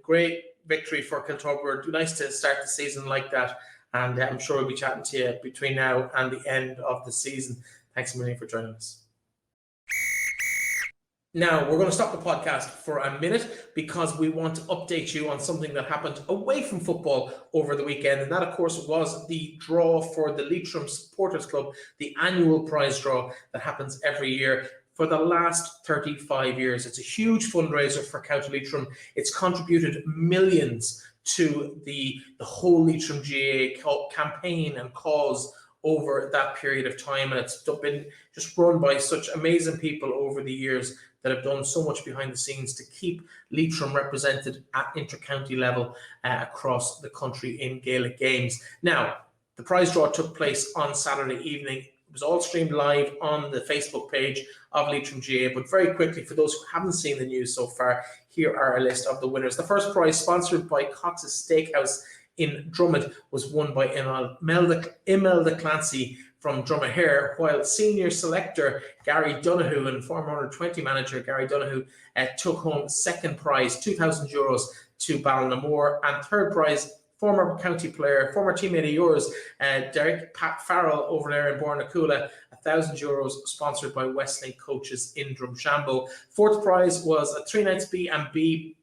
Great victory for Kiltubrid. Nice to start the season like that. And I'm sure we'll be chatting to you between now and the end of the season. Thanks a million for joining us. Now, we're going to stop the podcast for a minute because we want to update you on something that happened away from football over the weekend. And that, of course, was the draw for the Leitrim Supporters Club, the annual prize draw that happens every year for the last 35 years. It's a huge fundraiser for County Leitrim. It's contributed millions to the whole Leitrim GAA campaign and cause over that period of time. And it's been just run by such amazing people over the years that have done so much behind the scenes to keep Leitrim represented at inter-county level across the country in Gaelic games. Now, the prize draw took place on Saturday evening. It was all streamed live on the Facebook page of Leitrim GAA. But very quickly, for those who haven't seen the news so far, here are a list of the winners. The first prize, sponsored by Cox's Steakhouse in Drummond, was won by Imelda Clancy from Drumkeerin, while senior selector Gary Donoghue and former under-20 manager Gary Donoghue took home second prize, €2,000 to Ballinamore, and third prize, former county player, former teammate of yours, Pat Farrell over there in Bornacoola, €1,000 sponsored by Westlake Coaches in Drumshanbo. Fourth prize was a 3 nights B&B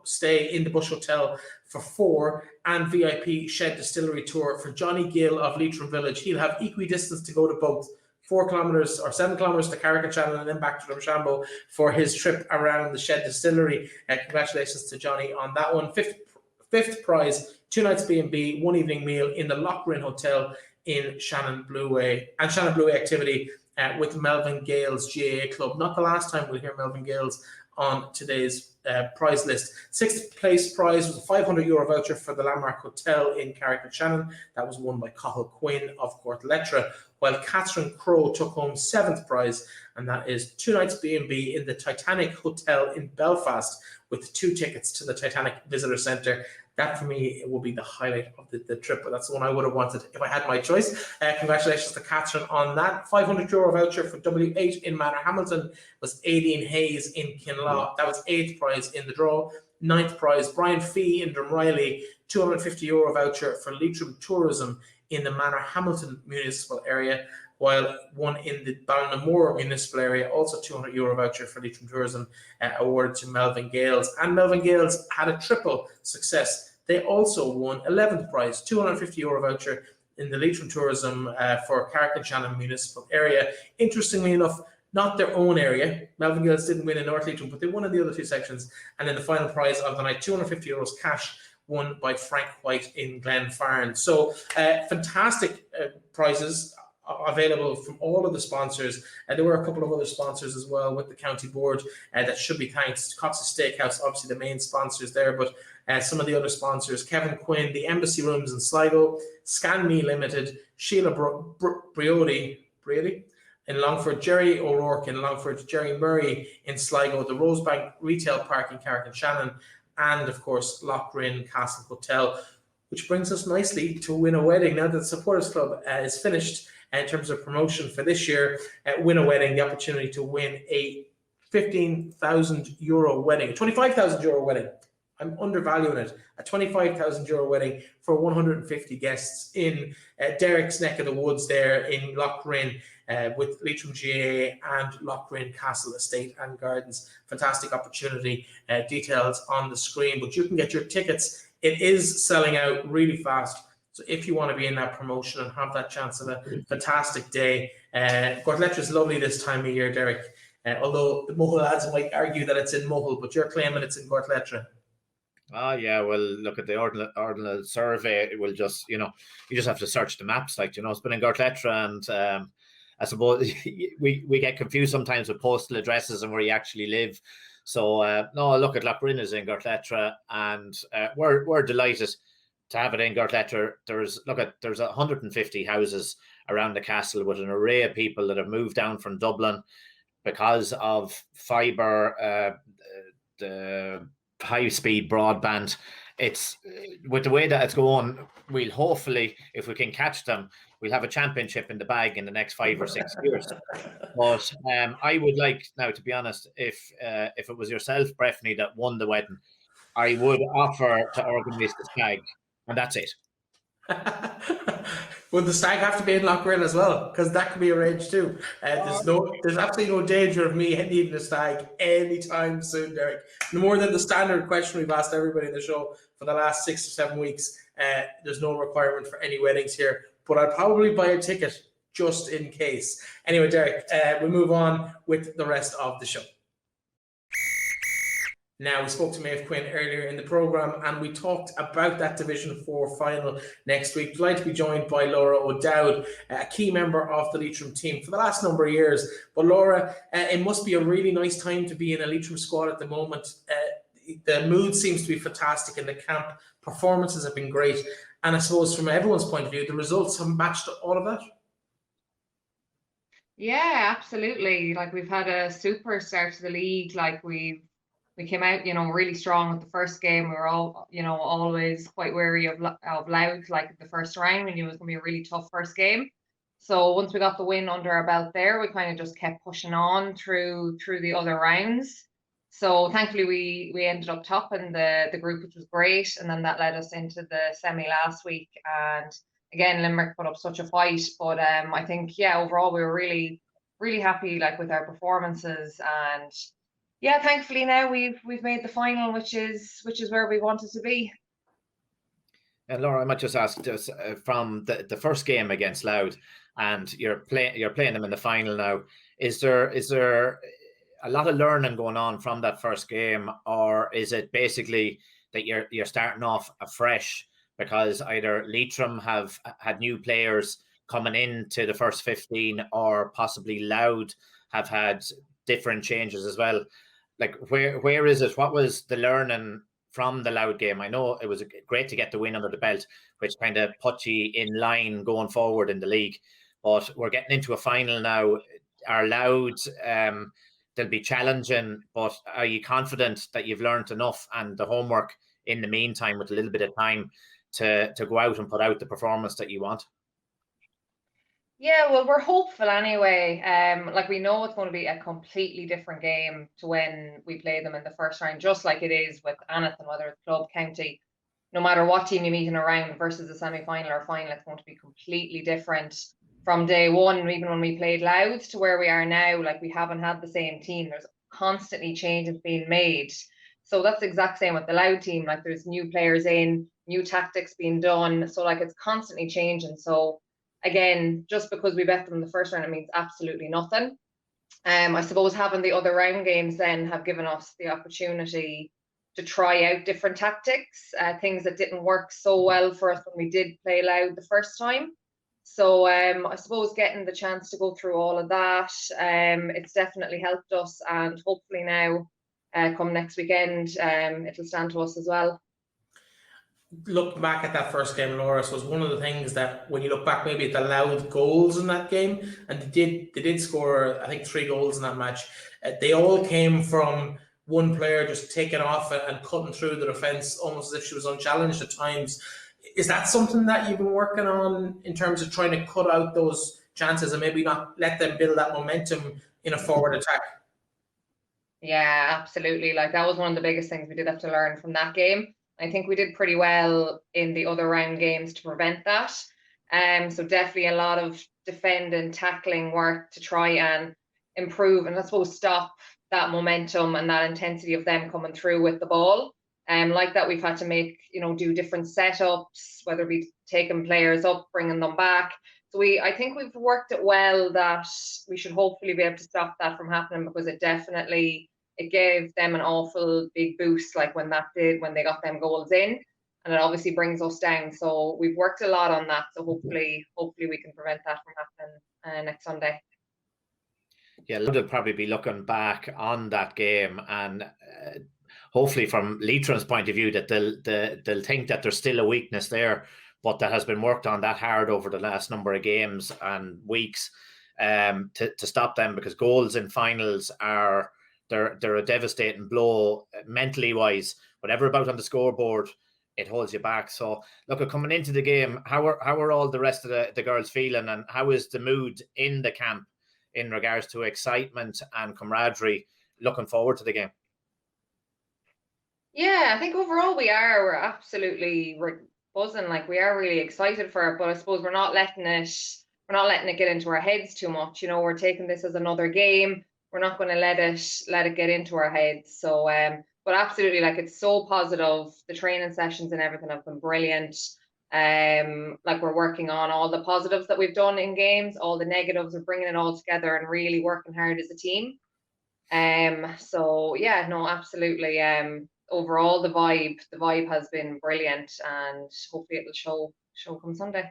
stay in the Bush Hotel for 4 and VIP Shed Distillery tour for Johnny Gill of Leitrim Village. He'll have equidistance to go to both 4 kilometres or 7 kilometres to Carrick-on-Shannon and then back to Drumshanbo for his trip around the Shed Distillery. Congratulations to Johnny on that one. Fifth prize, 2 nights B&B, 1 evening meal in the Lochrin Hotel in Shannon Blue Way activity with Melvin Gales GAA Club. Not the last time we'll hear Melvin Gales on today's prize list. Sixth place prize was a €500 voucher for the Landmark Hotel in Carrick-on-Shannon. That was won by Cathal Quinn of Gortletteragh, while Catherine Crowe took home 7th prize, and that is 2 nights B&B in the Titanic Hotel in Belfast with 2 tickets to the Titanic Visitor Centre. That, for me, will be the highlight of the trip, but that's the one I would have wanted if I had my choice. Congratulations to Catherine on that. €500 voucher for W8 in Manorhamilton was Aideen Hayes in Kinlaw. That was 8th prize in the draw. 9th prize, Brian Fee in Drumreilly, €250 voucher for Leitrim Tourism in the Manorhamilton municipal area, while one in the Ballinamore municipal area, also €200 voucher for Leitrim Tourism, awarded to Melvin Gales. And Melvin Gales had a triple success. They also won 11th prize, €250 voucher in the Leitrim Tourism for Carrick-on-Shannon municipal area. Interestingly enough, not their own area. Melvin Gales didn't win in North Leitrim, but they won in the other 2 sections. And then the final prize of the night, €250 cash, won by Frank White in Glenfarn. So fantastic prizes available from all of the sponsors. There were a couple of other sponsors as well with the county board that should be thanked. Cox's Steakhouse, obviously the main sponsors there, but some of the other sponsors, Kevin Quinn, the Embassy Rooms in Sligo, Scan Me Limited, Sheila Briody in Longford, Jerry O'Rourke in Longford, Jerry Murray in Sligo, the Rosebank Retail Park in Carrick-on-Shannon, and of course Lochrin Castle Hotel, which brings us nicely to Win a Wedding. Now that the Supporters Club is finished in terms of promotion for this year, Win a Wedding, the opportunity to win a €15,000 wedding, a €25,000 wedding. I'm undervaluing it. A €25,000 wedding for 150 guests in Derek's neck of the woods there in Lochrin with Leitrim GAA and Lochrin Castle Estate and Gardens. Fantastic opportunity. Details on the screen, but you can get your tickets. It is selling out really fast. So if you want to be in that promotion and have that chance of a fantastic day, Gortletteragh is lovely this time of year, Derek. Although the Mohill lads might argue that it's in Mohill, but you're claiming it's in Gortletteragh. Oh yeah, well, look at the ordinal survey. It will just, you just have to search the maps. Like, it's been in Gortletteragh, and I suppose we get confused sometimes with postal addresses and where you actually live. So no, look at Lochrin is in Gortletteragh, and we're delighted to have it in Gortletteragh. There's 150 houses around the castle with an array of people that have moved down from Dublin because of fibre, the high-speed broadband it's with the way that it's going, we'll hopefully, if we can catch them, we'll have a championship in the bag in the next 5 or 6 years. But I would like now, to be honest, if it was yourself, Breifne, that won the wedding, I would offer to organise the stag, and that's it. Would the stag have to be in Lochrill as well? Because that could be arranged too. There's absolutely no danger of me needing a stag anytime soon, Derek. No more than the standard question we've asked everybody in the show for the last 6 or 7 weeks. There's no requirement for any weddings here, but I'd probably buy a ticket just in case. Anyway, Derek, we'll move on with the rest of the show. Now, we spoke to Maeve Quinn earlier in the programme, and we talked about that Division 4 final next week. Delighted to be joined by Laura O'Dowd, a key member of the Leitrim team for the last number of years. But Laura, it must be a really nice time to be in a Leitrim squad at the moment. The mood seems to be fantastic in the camp. Performances have been great. And I suppose from everyone's point of view, the results have matched all of that. Yeah, absolutely. Like, we've had a super start to the league. Like, we came out, really strong at the first game. We were all, always quite wary of Louth, like the first round. We knew it was going to be a really tough first game. So once we got the win under our belt there, we kind of just kept pushing on through the other rounds. So thankfully we ended up top in the group, which was great. And then that led us into the semi last week. And again, Limerick put up such a fight. But I think, overall we were really, really happy with our performances. And yeah, thankfully now we've made the final, which is where we wanted to be. And Laura, I might just ask, from the first game against Louth, and you're playing them in the final now. Is there a lot of learning going on from that first game, or is it basically that you're starting off afresh because either Leitrim have had new players coming into the first 15, or possibly Louth have had different changes as well? Like, where is it? What was the learning from the Louth game? I know it was great to get the win under the belt, which kind of put you in line going forward in the league. But we're getting into a final now. Are Louth, they'll be challenging, but are you confident that you've learned enough and the homework in the meantime, with a little bit of time, to go out and put out the performance that you want? Yeah, well, we're hopeful anyway. We know it's going to be a completely different game to when we play them in the first round, just like it is with anything, whether it's club, county. No matter what team you meet in a round versus a semi-final or final, it's going to be completely different from day one. Even when we played Louth to where we are now, we haven't had the same team. There's constantly changes being made. So that's the exact same with the Louth team. There's new players in, new tactics being done. So it's constantly changing. So again, just because we bet them in the first round, it means absolutely nothing. I suppose having the other round games then have given us the opportunity to try out different tactics, things that didn't work so well for us when we did play Louth the first time. So I suppose getting the chance to go through all of that, it's definitely helped us, and hopefully now, come next weekend, it'll stand to us as well. Look back at that first game, Laura, so it's one of the things that when you look back maybe at the Louth goals in that game, and they did score, I think, 3 goals in that match. They all came from one player just taking off and cutting through the defence almost as if she was unchallenged at times. Is that something that you've been working on in terms of trying to cut out those chances and maybe not let them build that momentum in a forward attack? Yeah, absolutely. That was one of the biggest things we did have to learn from that game. I think we did pretty well in the other round games to prevent that. So definitely a lot of defending, tackling work to try and improve and I suppose stop that momentum and that intensity of them coming through with the ball. Like that, we've had to make, do different setups, whether it be taking players up, bringing them back. So I think we've worked it well, that we should hopefully be able to stop that from happening, because it gave them an awful big boost, when they got them goals in, and it obviously brings us down. So we've worked a lot on that. So hopefully we can prevent that from happening next Sunday. Yeah, they'll probably be looking back on that game, and hopefully from Leitrim's point of view that they'll think that there's still a weakness there, but that has been worked on that hard over the last number of games and weeks to stop them, because goals in finals they're a devastating blow mentally wise. Whatever about on the scoreboard, it holds you back. So look, coming into the game, how are all the rest of the girls feeling, and how is the mood in the camp in regards to excitement and camaraderie looking forward to the game? Yeah, I think overall we're absolutely buzzing. Like, we are really excited for it, but I suppose we're not letting it get into our heads too much. You know, we're taking this as another game. We're not going to let it get into our heads. So but absolutely, like, it's so positive. The training sessions and everything have been brilliant. Like, we're working on all the positives that we've done in games, all the negatives, we're bringing it all together and really working hard as a team. So yeah, no, absolutely. Overall, the vibe has been brilliant, and hopefully it'll show come Sunday.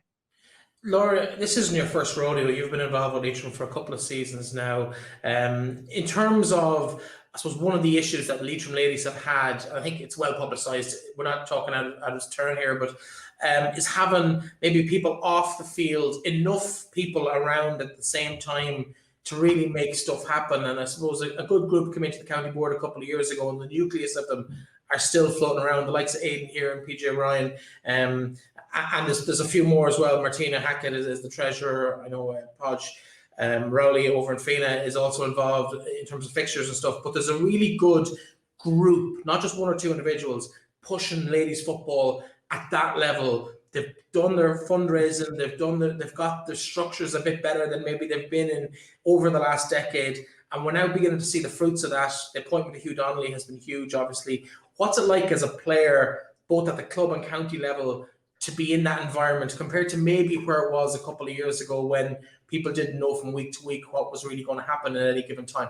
Laura, this isn't your first rodeo. You've been involved with Leitrim for a couple of seasons now. In terms of, I suppose, one of the issues that Leitrim Ladies have had, I think it's well publicised, we're not talking out of its turn here, but is having maybe people off the field, enough people around at the same time to really make stuff happen. And I suppose a good group came into the county board a couple of years ago, and the nucleus of them are still floating around, the likes of Aidan here and PJ Ryan. And there's a few more as well. Martina Hackett is the treasurer. I know Podge Rowley over in Fina is also involved in terms of fixtures and stuff. But there's a really good group, not just one or two individuals, pushing ladies football at that level. They've done their fundraising. They've got their structures a bit better than maybe they've been in over the last decade. And we're now beginning to see the fruits of that. The appointment of Hugh Donnelly has been huge, obviously. What's it like as a player, both at the club and county level, to be in that environment compared to maybe where it was a couple of years ago when people didn't know from week to week what was really going to happen at any given time?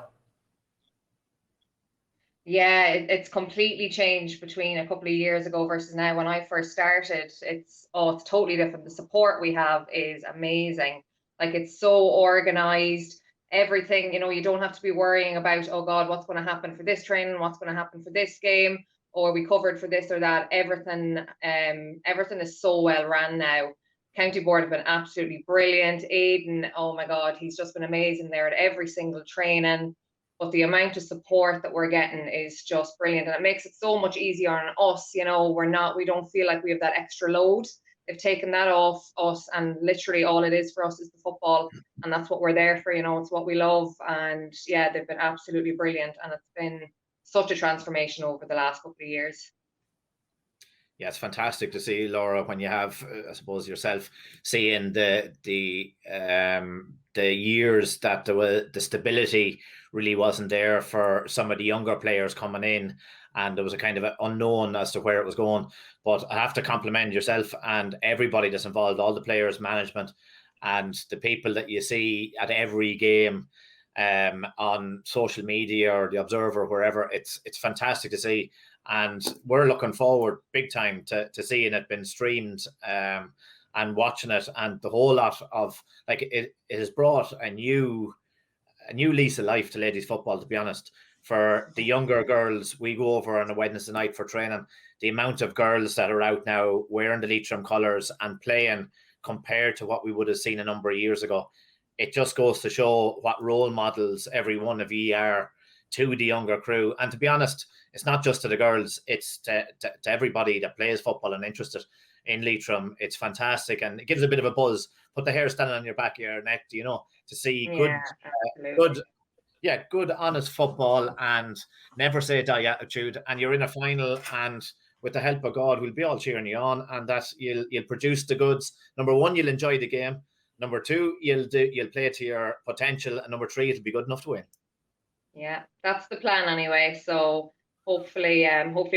Yeah, it's completely changed between a couple of years ago versus now. When I first started, it's totally different. The support we have is amazing. Like, it's so organized. Everything, you know, you don't have to be worrying about, oh God, what's going to happen for this training, what's going to happen for this game, or we covered for this or that. Everything is so well ran now. County board have been absolutely brilliant. Aidan, oh my God, he's just been amazing there at every single training. But the amount of support that we're getting is just brilliant, and it makes it so much easier on us. You know, we don't feel like we have that extra load. They've taken that off us, and literally all it is for us is the football, and that's what we're there for. You know, it's what we love, and yeah, they've been absolutely brilliant, and it's been such a transformation over the last couple of years. Yeah, it's fantastic to see, Laura, when you have, I suppose, yourself seeing the years that the stability really wasn't there for some of the younger players coming in, and there was a kind of unknown as to where it was going. But I have to compliment yourself and everybody that's involved, all the players, management, and the people that you see at every game on social media or the Observer, wherever. It's fantastic to see. And we're looking forward big time to seeing it been streamed and watching it, and the whole lot of, like, it has brought a new lease of life to ladies football, to be honest. For the younger girls, we go over on a Wednesday night for training. The amount of girls that are out now wearing the Leitrim colours and playing compared to what we would have seen a number of years ago, it just goes to show what role models every one of you are to the younger crew. And to be honest, it's not just to the girls, it's to everybody that plays football and interested in Leitrim. It's fantastic, and it gives a bit of a buzz. Put the hair standing on your back of your neck, you know, to see good, honest football and never say die attitude. And you're in a final, and with the help of God, we'll be all cheering you on, and that you'll produce the goods. Number one, you'll enjoy the game. Number two, you'll play to your potential, and number three, it'll be good enough to win. Yeah, that's the plan anyway. So hopefully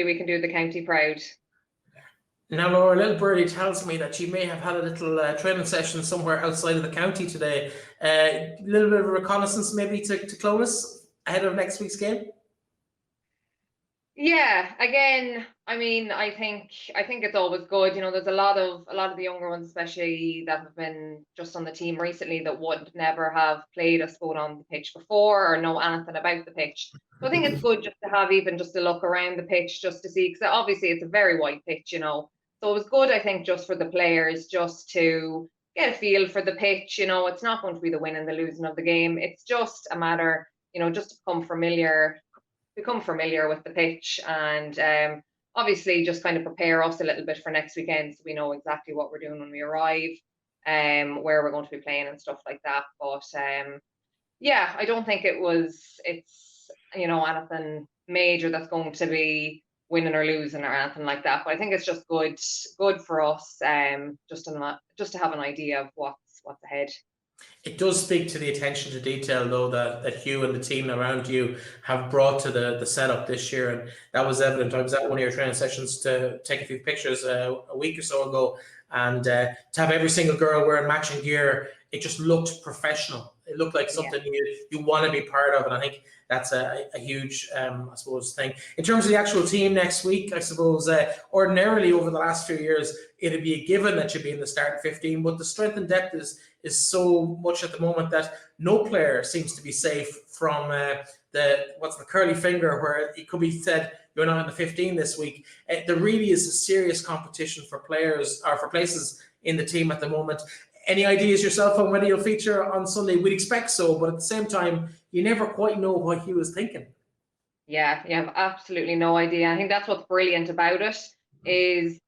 we can do the county proud. Now, Laura, little birdie tells me that you may have had a little training session somewhere outside of the county today. A little bit of a reconnaissance maybe to Clones ahead of next week's game? Yeah, again, I mean, I think it's always good. You know, there's a lot of the younger ones, especially that have been just on the team recently, that would never have played a sport on the pitch before or know anything about the pitch. So I think it's good just to have even just a look around the pitch just to see, because obviously it's a very wide pitch, you know. So it was good, I think, just for the players just to get a feel for the pitch. You know, it's not going to be the win and the losing of the game. It's just a matter, you know, just to become familiar with the pitch. And obviously just kind of prepare us a little bit for next weekend, so we know exactly what we're doing when we arrive, where we're going to be playing and stuff like that. But yeah, I don't think it's anything major that's going to be winning or losing or anything like that. But I think it's just good for us, just to have an idea of what's ahead. It does speak to the attention to detail, though, that Hugh and the team around you have brought to the setup this year, and that was evident. I was at one of your training sessions to take a few pictures a week or so ago, and to have every single girl wearing matching gear, it just looked professional. It looked like something you want to be part of, and I think that's a huge, I suppose, thing. In terms of the actual team next week, I suppose ordinarily over the last few years, it'd be a given that you'd be in the starting 15, but the strength and depth is so much at the moment that no player seems to be safe from the curly finger, where it could be said you're not in the 15 this week. There really is a serious competition for players or for places in the team at the moment. Any ideas yourself on whether you'll feature on Sunday? We'd expect so, but at the same time, you never quite know what he was thinking. Yeah, you have absolutely no idea. I think that's what's brilliant about it, is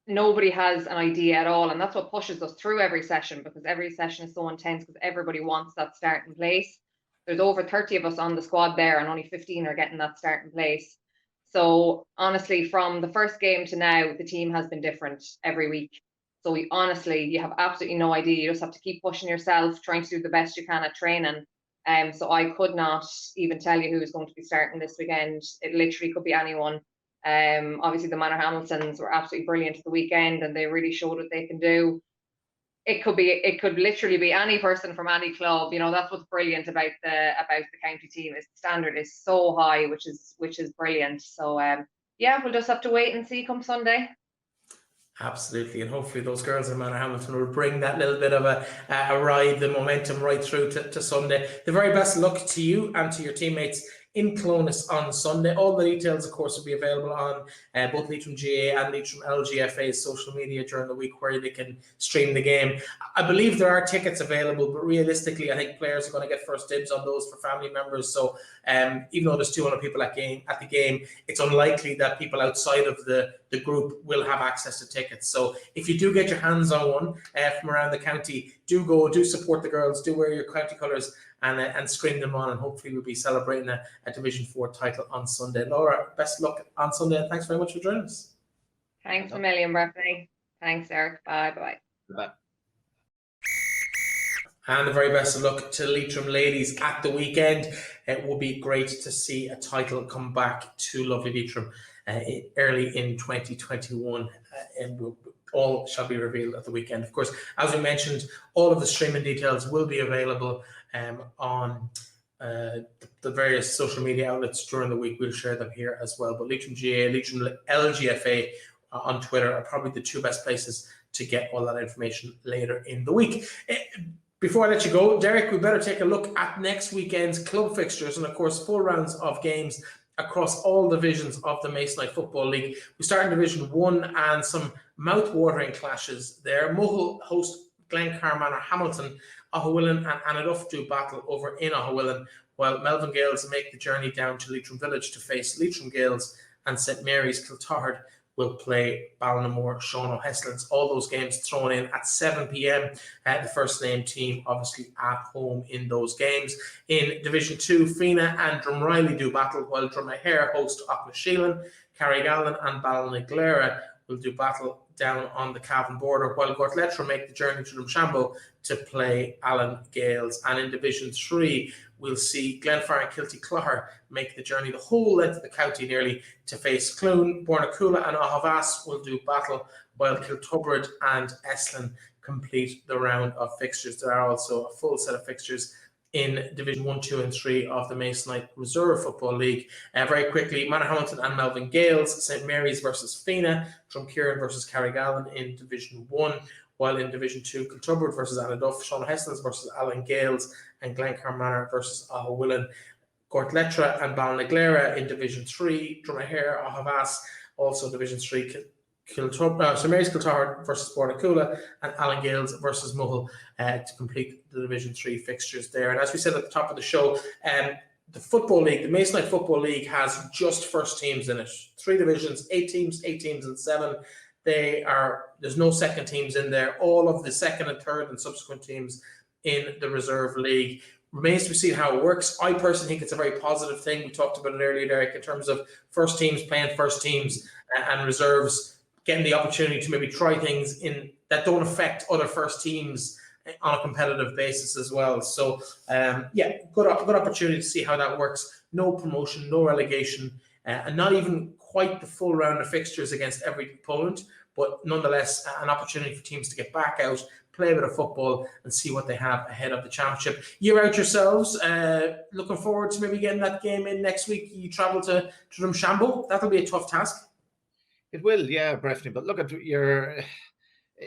nobody has an idea at all, and that's what pushes us through every session, because every session is so intense because everybody wants that starting place. There's over 30 of us on the squad there, and only 15 are getting that starting place. So honestly, from the first game to now, the team has been different every week. So you have absolutely no idea. You just have to keep pushing yourself, trying to do the best you can at training. So I could not even tell you who's going to be starting this weekend. It literally could be anyone. Obviously the Manorhamiltons were absolutely brilliant at the weekend, and they really showed what they can do. It could literally be any person from any club. That's what's brilliant about the county team, is the standard is so high, which is brilliant. So yeah, we'll just have to wait and see come Sunday. Absolutely, and hopefully those girls in Manorhamilton will bring that little bit of a ride, the momentum right through to Sunday. The very best luck to you and to your teammates in Clonus on Sunday. All the details, of course, will be available on both Leitrim GA and Leitrim LGFA's social media during the week, where they can stream the game. I believe there are tickets available, but realistically, I think players are going to get first dibs on those for family members. So even though there's 200 people at the game, it's unlikely that people outside of the group will have access to tickets. So if you do get your hands on one from around the county, do support the girls, do wear your county colours, and screen them on, and hopefully we'll be celebrating a Division 4 title on Sunday. Laura, best of luck on Sunday, and thanks very much for joining us. Thanks a million, Breifne. Thanks, Eric. Bye. Bye. And the very best of luck to Leitrim Ladies at the weekend. It will be great to see a title come back to lovely Leitrim early in 2021, and all shall be revealed at the weekend. Of course, as we mentioned, all of the streaming details will be available on the various social media outlets during the week. We'll share them here as well. But Leitrim GA, Leitrim LGFA on Twitter are probably the two best places to get all that information later in the week. Before I let you go, Derek, we better take a look at next weekend's club fixtures, and of course 4 rounds of games across all divisions of the Masonite Football League. We start in Division 1, and some mouth-watering clashes there. Mohill host Glencar, Manorhamilton. Aughavas and Anaduff do battle over in Aughavas, while Melvin Gales make the journey down to Leitrim Village to face Leitrim Gales, and St Mary's Kiltubrid will play Ballinamore, Sean O'Heslins. All those games thrown in at 7 p.m. The first name team obviously at home in those games. In Division 2, Fina and Drumreilly do battle, while Drumkeerin host Aughavas, Carrigallen and Ballinaglara will do battle down on the Cavan border, while Gortletteragh make the journey to Drumshanbo to play Allen Gales. And in Division 3, we'll see Glencar and Kiltubrid make the journey the whole length of the county nearly to face Clune. Bornacoola and Aughavas will do battle, while Kiltubrid and Esslin complete the round of fixtures. There are also a full set of fixtures in Division 1, 2 and 3 of the Masonite Reserve Football League. Very quickly, Manorhamilton and Melvin Gales, St Mary's versus Fina, Drumkeerin versus Carrigallen in Division 1, while in Division 2, Kiltubrid versus Anaduff, Sean Heslins versus Allen Gales, and Glencar Manor versus Aughavas. Gortletteragh and Ballinaglara in Division 3, Drumkeerin, Aughavas, also Division 3, St Mary's Kiltubrid versus Bornacoola, and Allen Gales versus Mohill to complete the Division 3 fixtures there. And as we said at the top of the show, the Football League, the Masonite Football League, has just first teams in it. 3 divisions, 8 teams, and 7. There's no second teams in there. All of the second and third and subsequent teams in the reserve league. Remains to be seen how it works. I personally think it's a very positive thing. We talked about it earlier, Derek, in terms of first teams playing first teams and reserves getting the opportunity to maybe try things in that don't affect other first teams on a competitive basis as well. So, good opportunity to see how that works. No promotion, no relegation, and not even quite the full round of fixtures against every opponent, but nonetheless an opportunity for teams to get back out, play a bit of football, and see what they have ahead of the championship. You're out yourselves. Looking forward to maybe getting that game in next week. You travel to Drumchambo. That'll be a tough task. It will, yeah, Breifne. But look at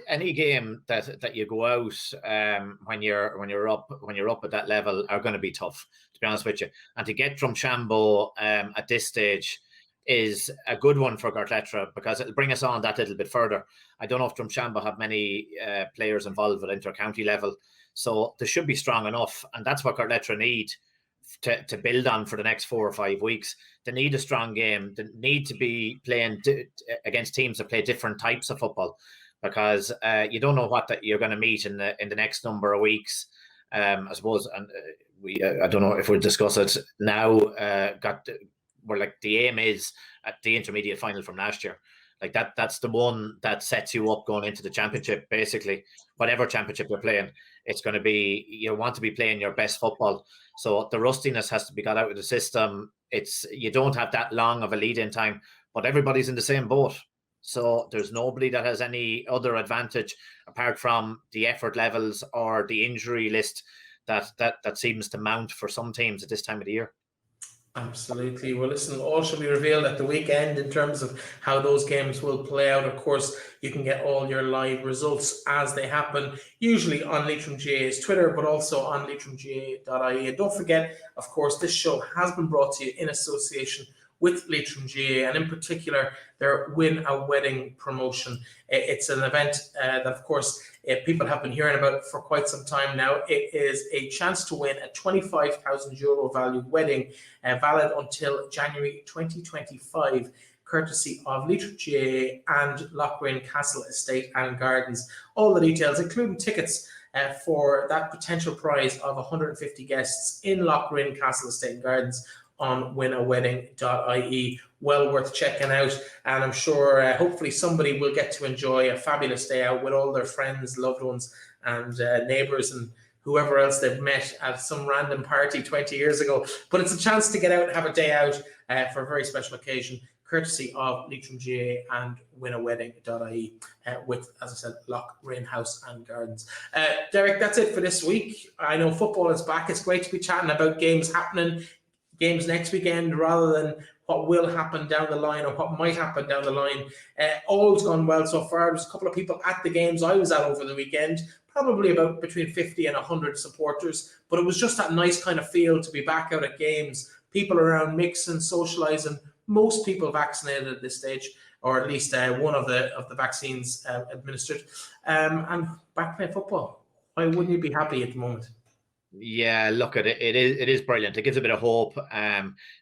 any game that you go out when you're up at that level are going to be tough, to be honest with you. And to get Drumchambo at this stage is a good one for Gortletteragh, because it'll bring us on that little bit further. I don't know if Drumchambo have many players involved at inter-county level, so they should be strong enough, and that's what Gortletteragh need to build on for the next 4 or 5 weeks. They need a strong game. They need to be playing against teams that play different types of football, because you don't know what that you're going to meet in the next number of weeks. I suppose, and I don't know if we'll discuss it now. Where like the aim is at the intermediate final from last year. Like that's the one that sets you up going into the championship. Basically, whatever championship you're playing, it's going to be, you want to be playing your best football. So the rustiness has to be got out of the system. You don't have that long of a lead-in time, but everybody's in the same boat. So there's nobody that has any other advantage apart from the effort levels or the injury list that seems to mount for some teams at this time of the year. Absolutely. Well, listen, all shall be revealed at the weekend in terms of how those games will play out. Of course, you can get all your live results as they happen, usually on Leitrim GAA's Twitter, but also on leitrimgaa.ie. And don't forget, of course, this show has been brought to you in association with Leitrim GAA, and in particular, their Win a Wedding promotion. It's an event that, of course, people have been hearing about for quite some time now. It is a chance to win a €25,000 value wedding, valid until January 2025, courtesy of Leitrim GAA and Lochrain Castle Estate and Gardens. All the details, including tickets for that potential prize of 150 guests in Lochrain Castle Estate and Gardens, on winawedding.ie. Well worth checking out, and I'm sure hopefully somebody will get to enjoy a fabulous day out with all their friends, loved ones, and neighbours and whoever else they've met at some random party 20 years ago. But it's a chance to get out and have a day out for a very special occasion, courtesy of Leitrim GAA and winawedding.ie, with, as I said, Lochrain House and Gardens. Derek, that's it for this week. I know football is back. It's great to be chatting about games happening, games next weekend, rather than what will happen down the line or what might happen down the line. All's gone well so far. There's a couple of people at the games I was at over the weekend, probably about between 50 and 100 supporters, but it was just that nice kind of feel to be back out at games, people around mixing, socialising, most people vaccinated at this stage, or at least one of the vaccines administered, and back playing football. Why wouldn't you be happy at the moment? Yeah, look at it. It is brilliant. It gives a bit of hope.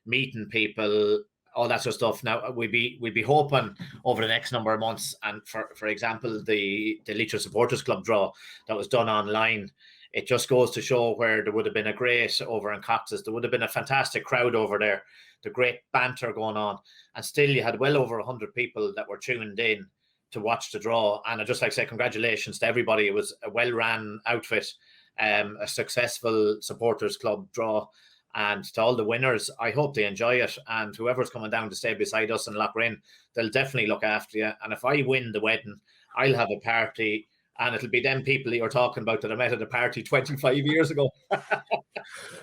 Meeting people, all that sort of stuff. Now we'd be hoping over the next number of months. And for example, the Leitrim Supporters Club draw that was done online, it just goes to show where there would have been a great over in Cox's. There would have been a fantastic crowd over there. The great banter going on, and still you had well over 100 people that were tuned in to watch the draw. And I'd just like to say congratulations to everybody. It was a well-ran outfit. A successful supporters club draw, and to all the winners, I hope they enjoy it, and whoever's coming down to stay beside us in Lochrain, they'll definitely look after you. And if I win the wedding, I'll have a party, and it'll be them people you're talking about that I met at a party 25 years ago.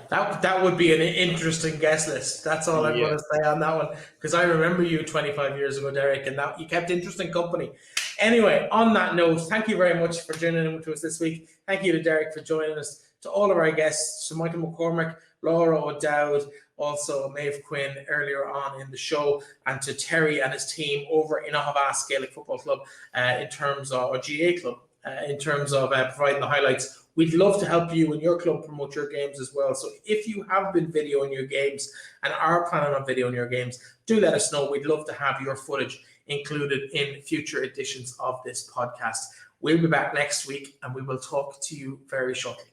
That would be an interesting guest list. That's all I'm going to say on that one, because I remember you 25 years ago, Derek, and that you kept interesting company. Anyway, on that note, thank you very much for joining in with us this week. Thank you to Derek for joining us, to all of our guests, to Michael McCormack, Laura O'Dowd, also Maeve Quinn earlier on in the show, and to Terry and his team over in Aughavas Gaelic Football Club in terms of, or GA Club in terms of providing the highlights. We'd love to help you and your club promote your games as well. So if you have been videoing your games and are planning on videoing your games, do let us know. We'd love to have your footage included in future editions of this podcast. We'll be back next week and we will talk to you very shortly.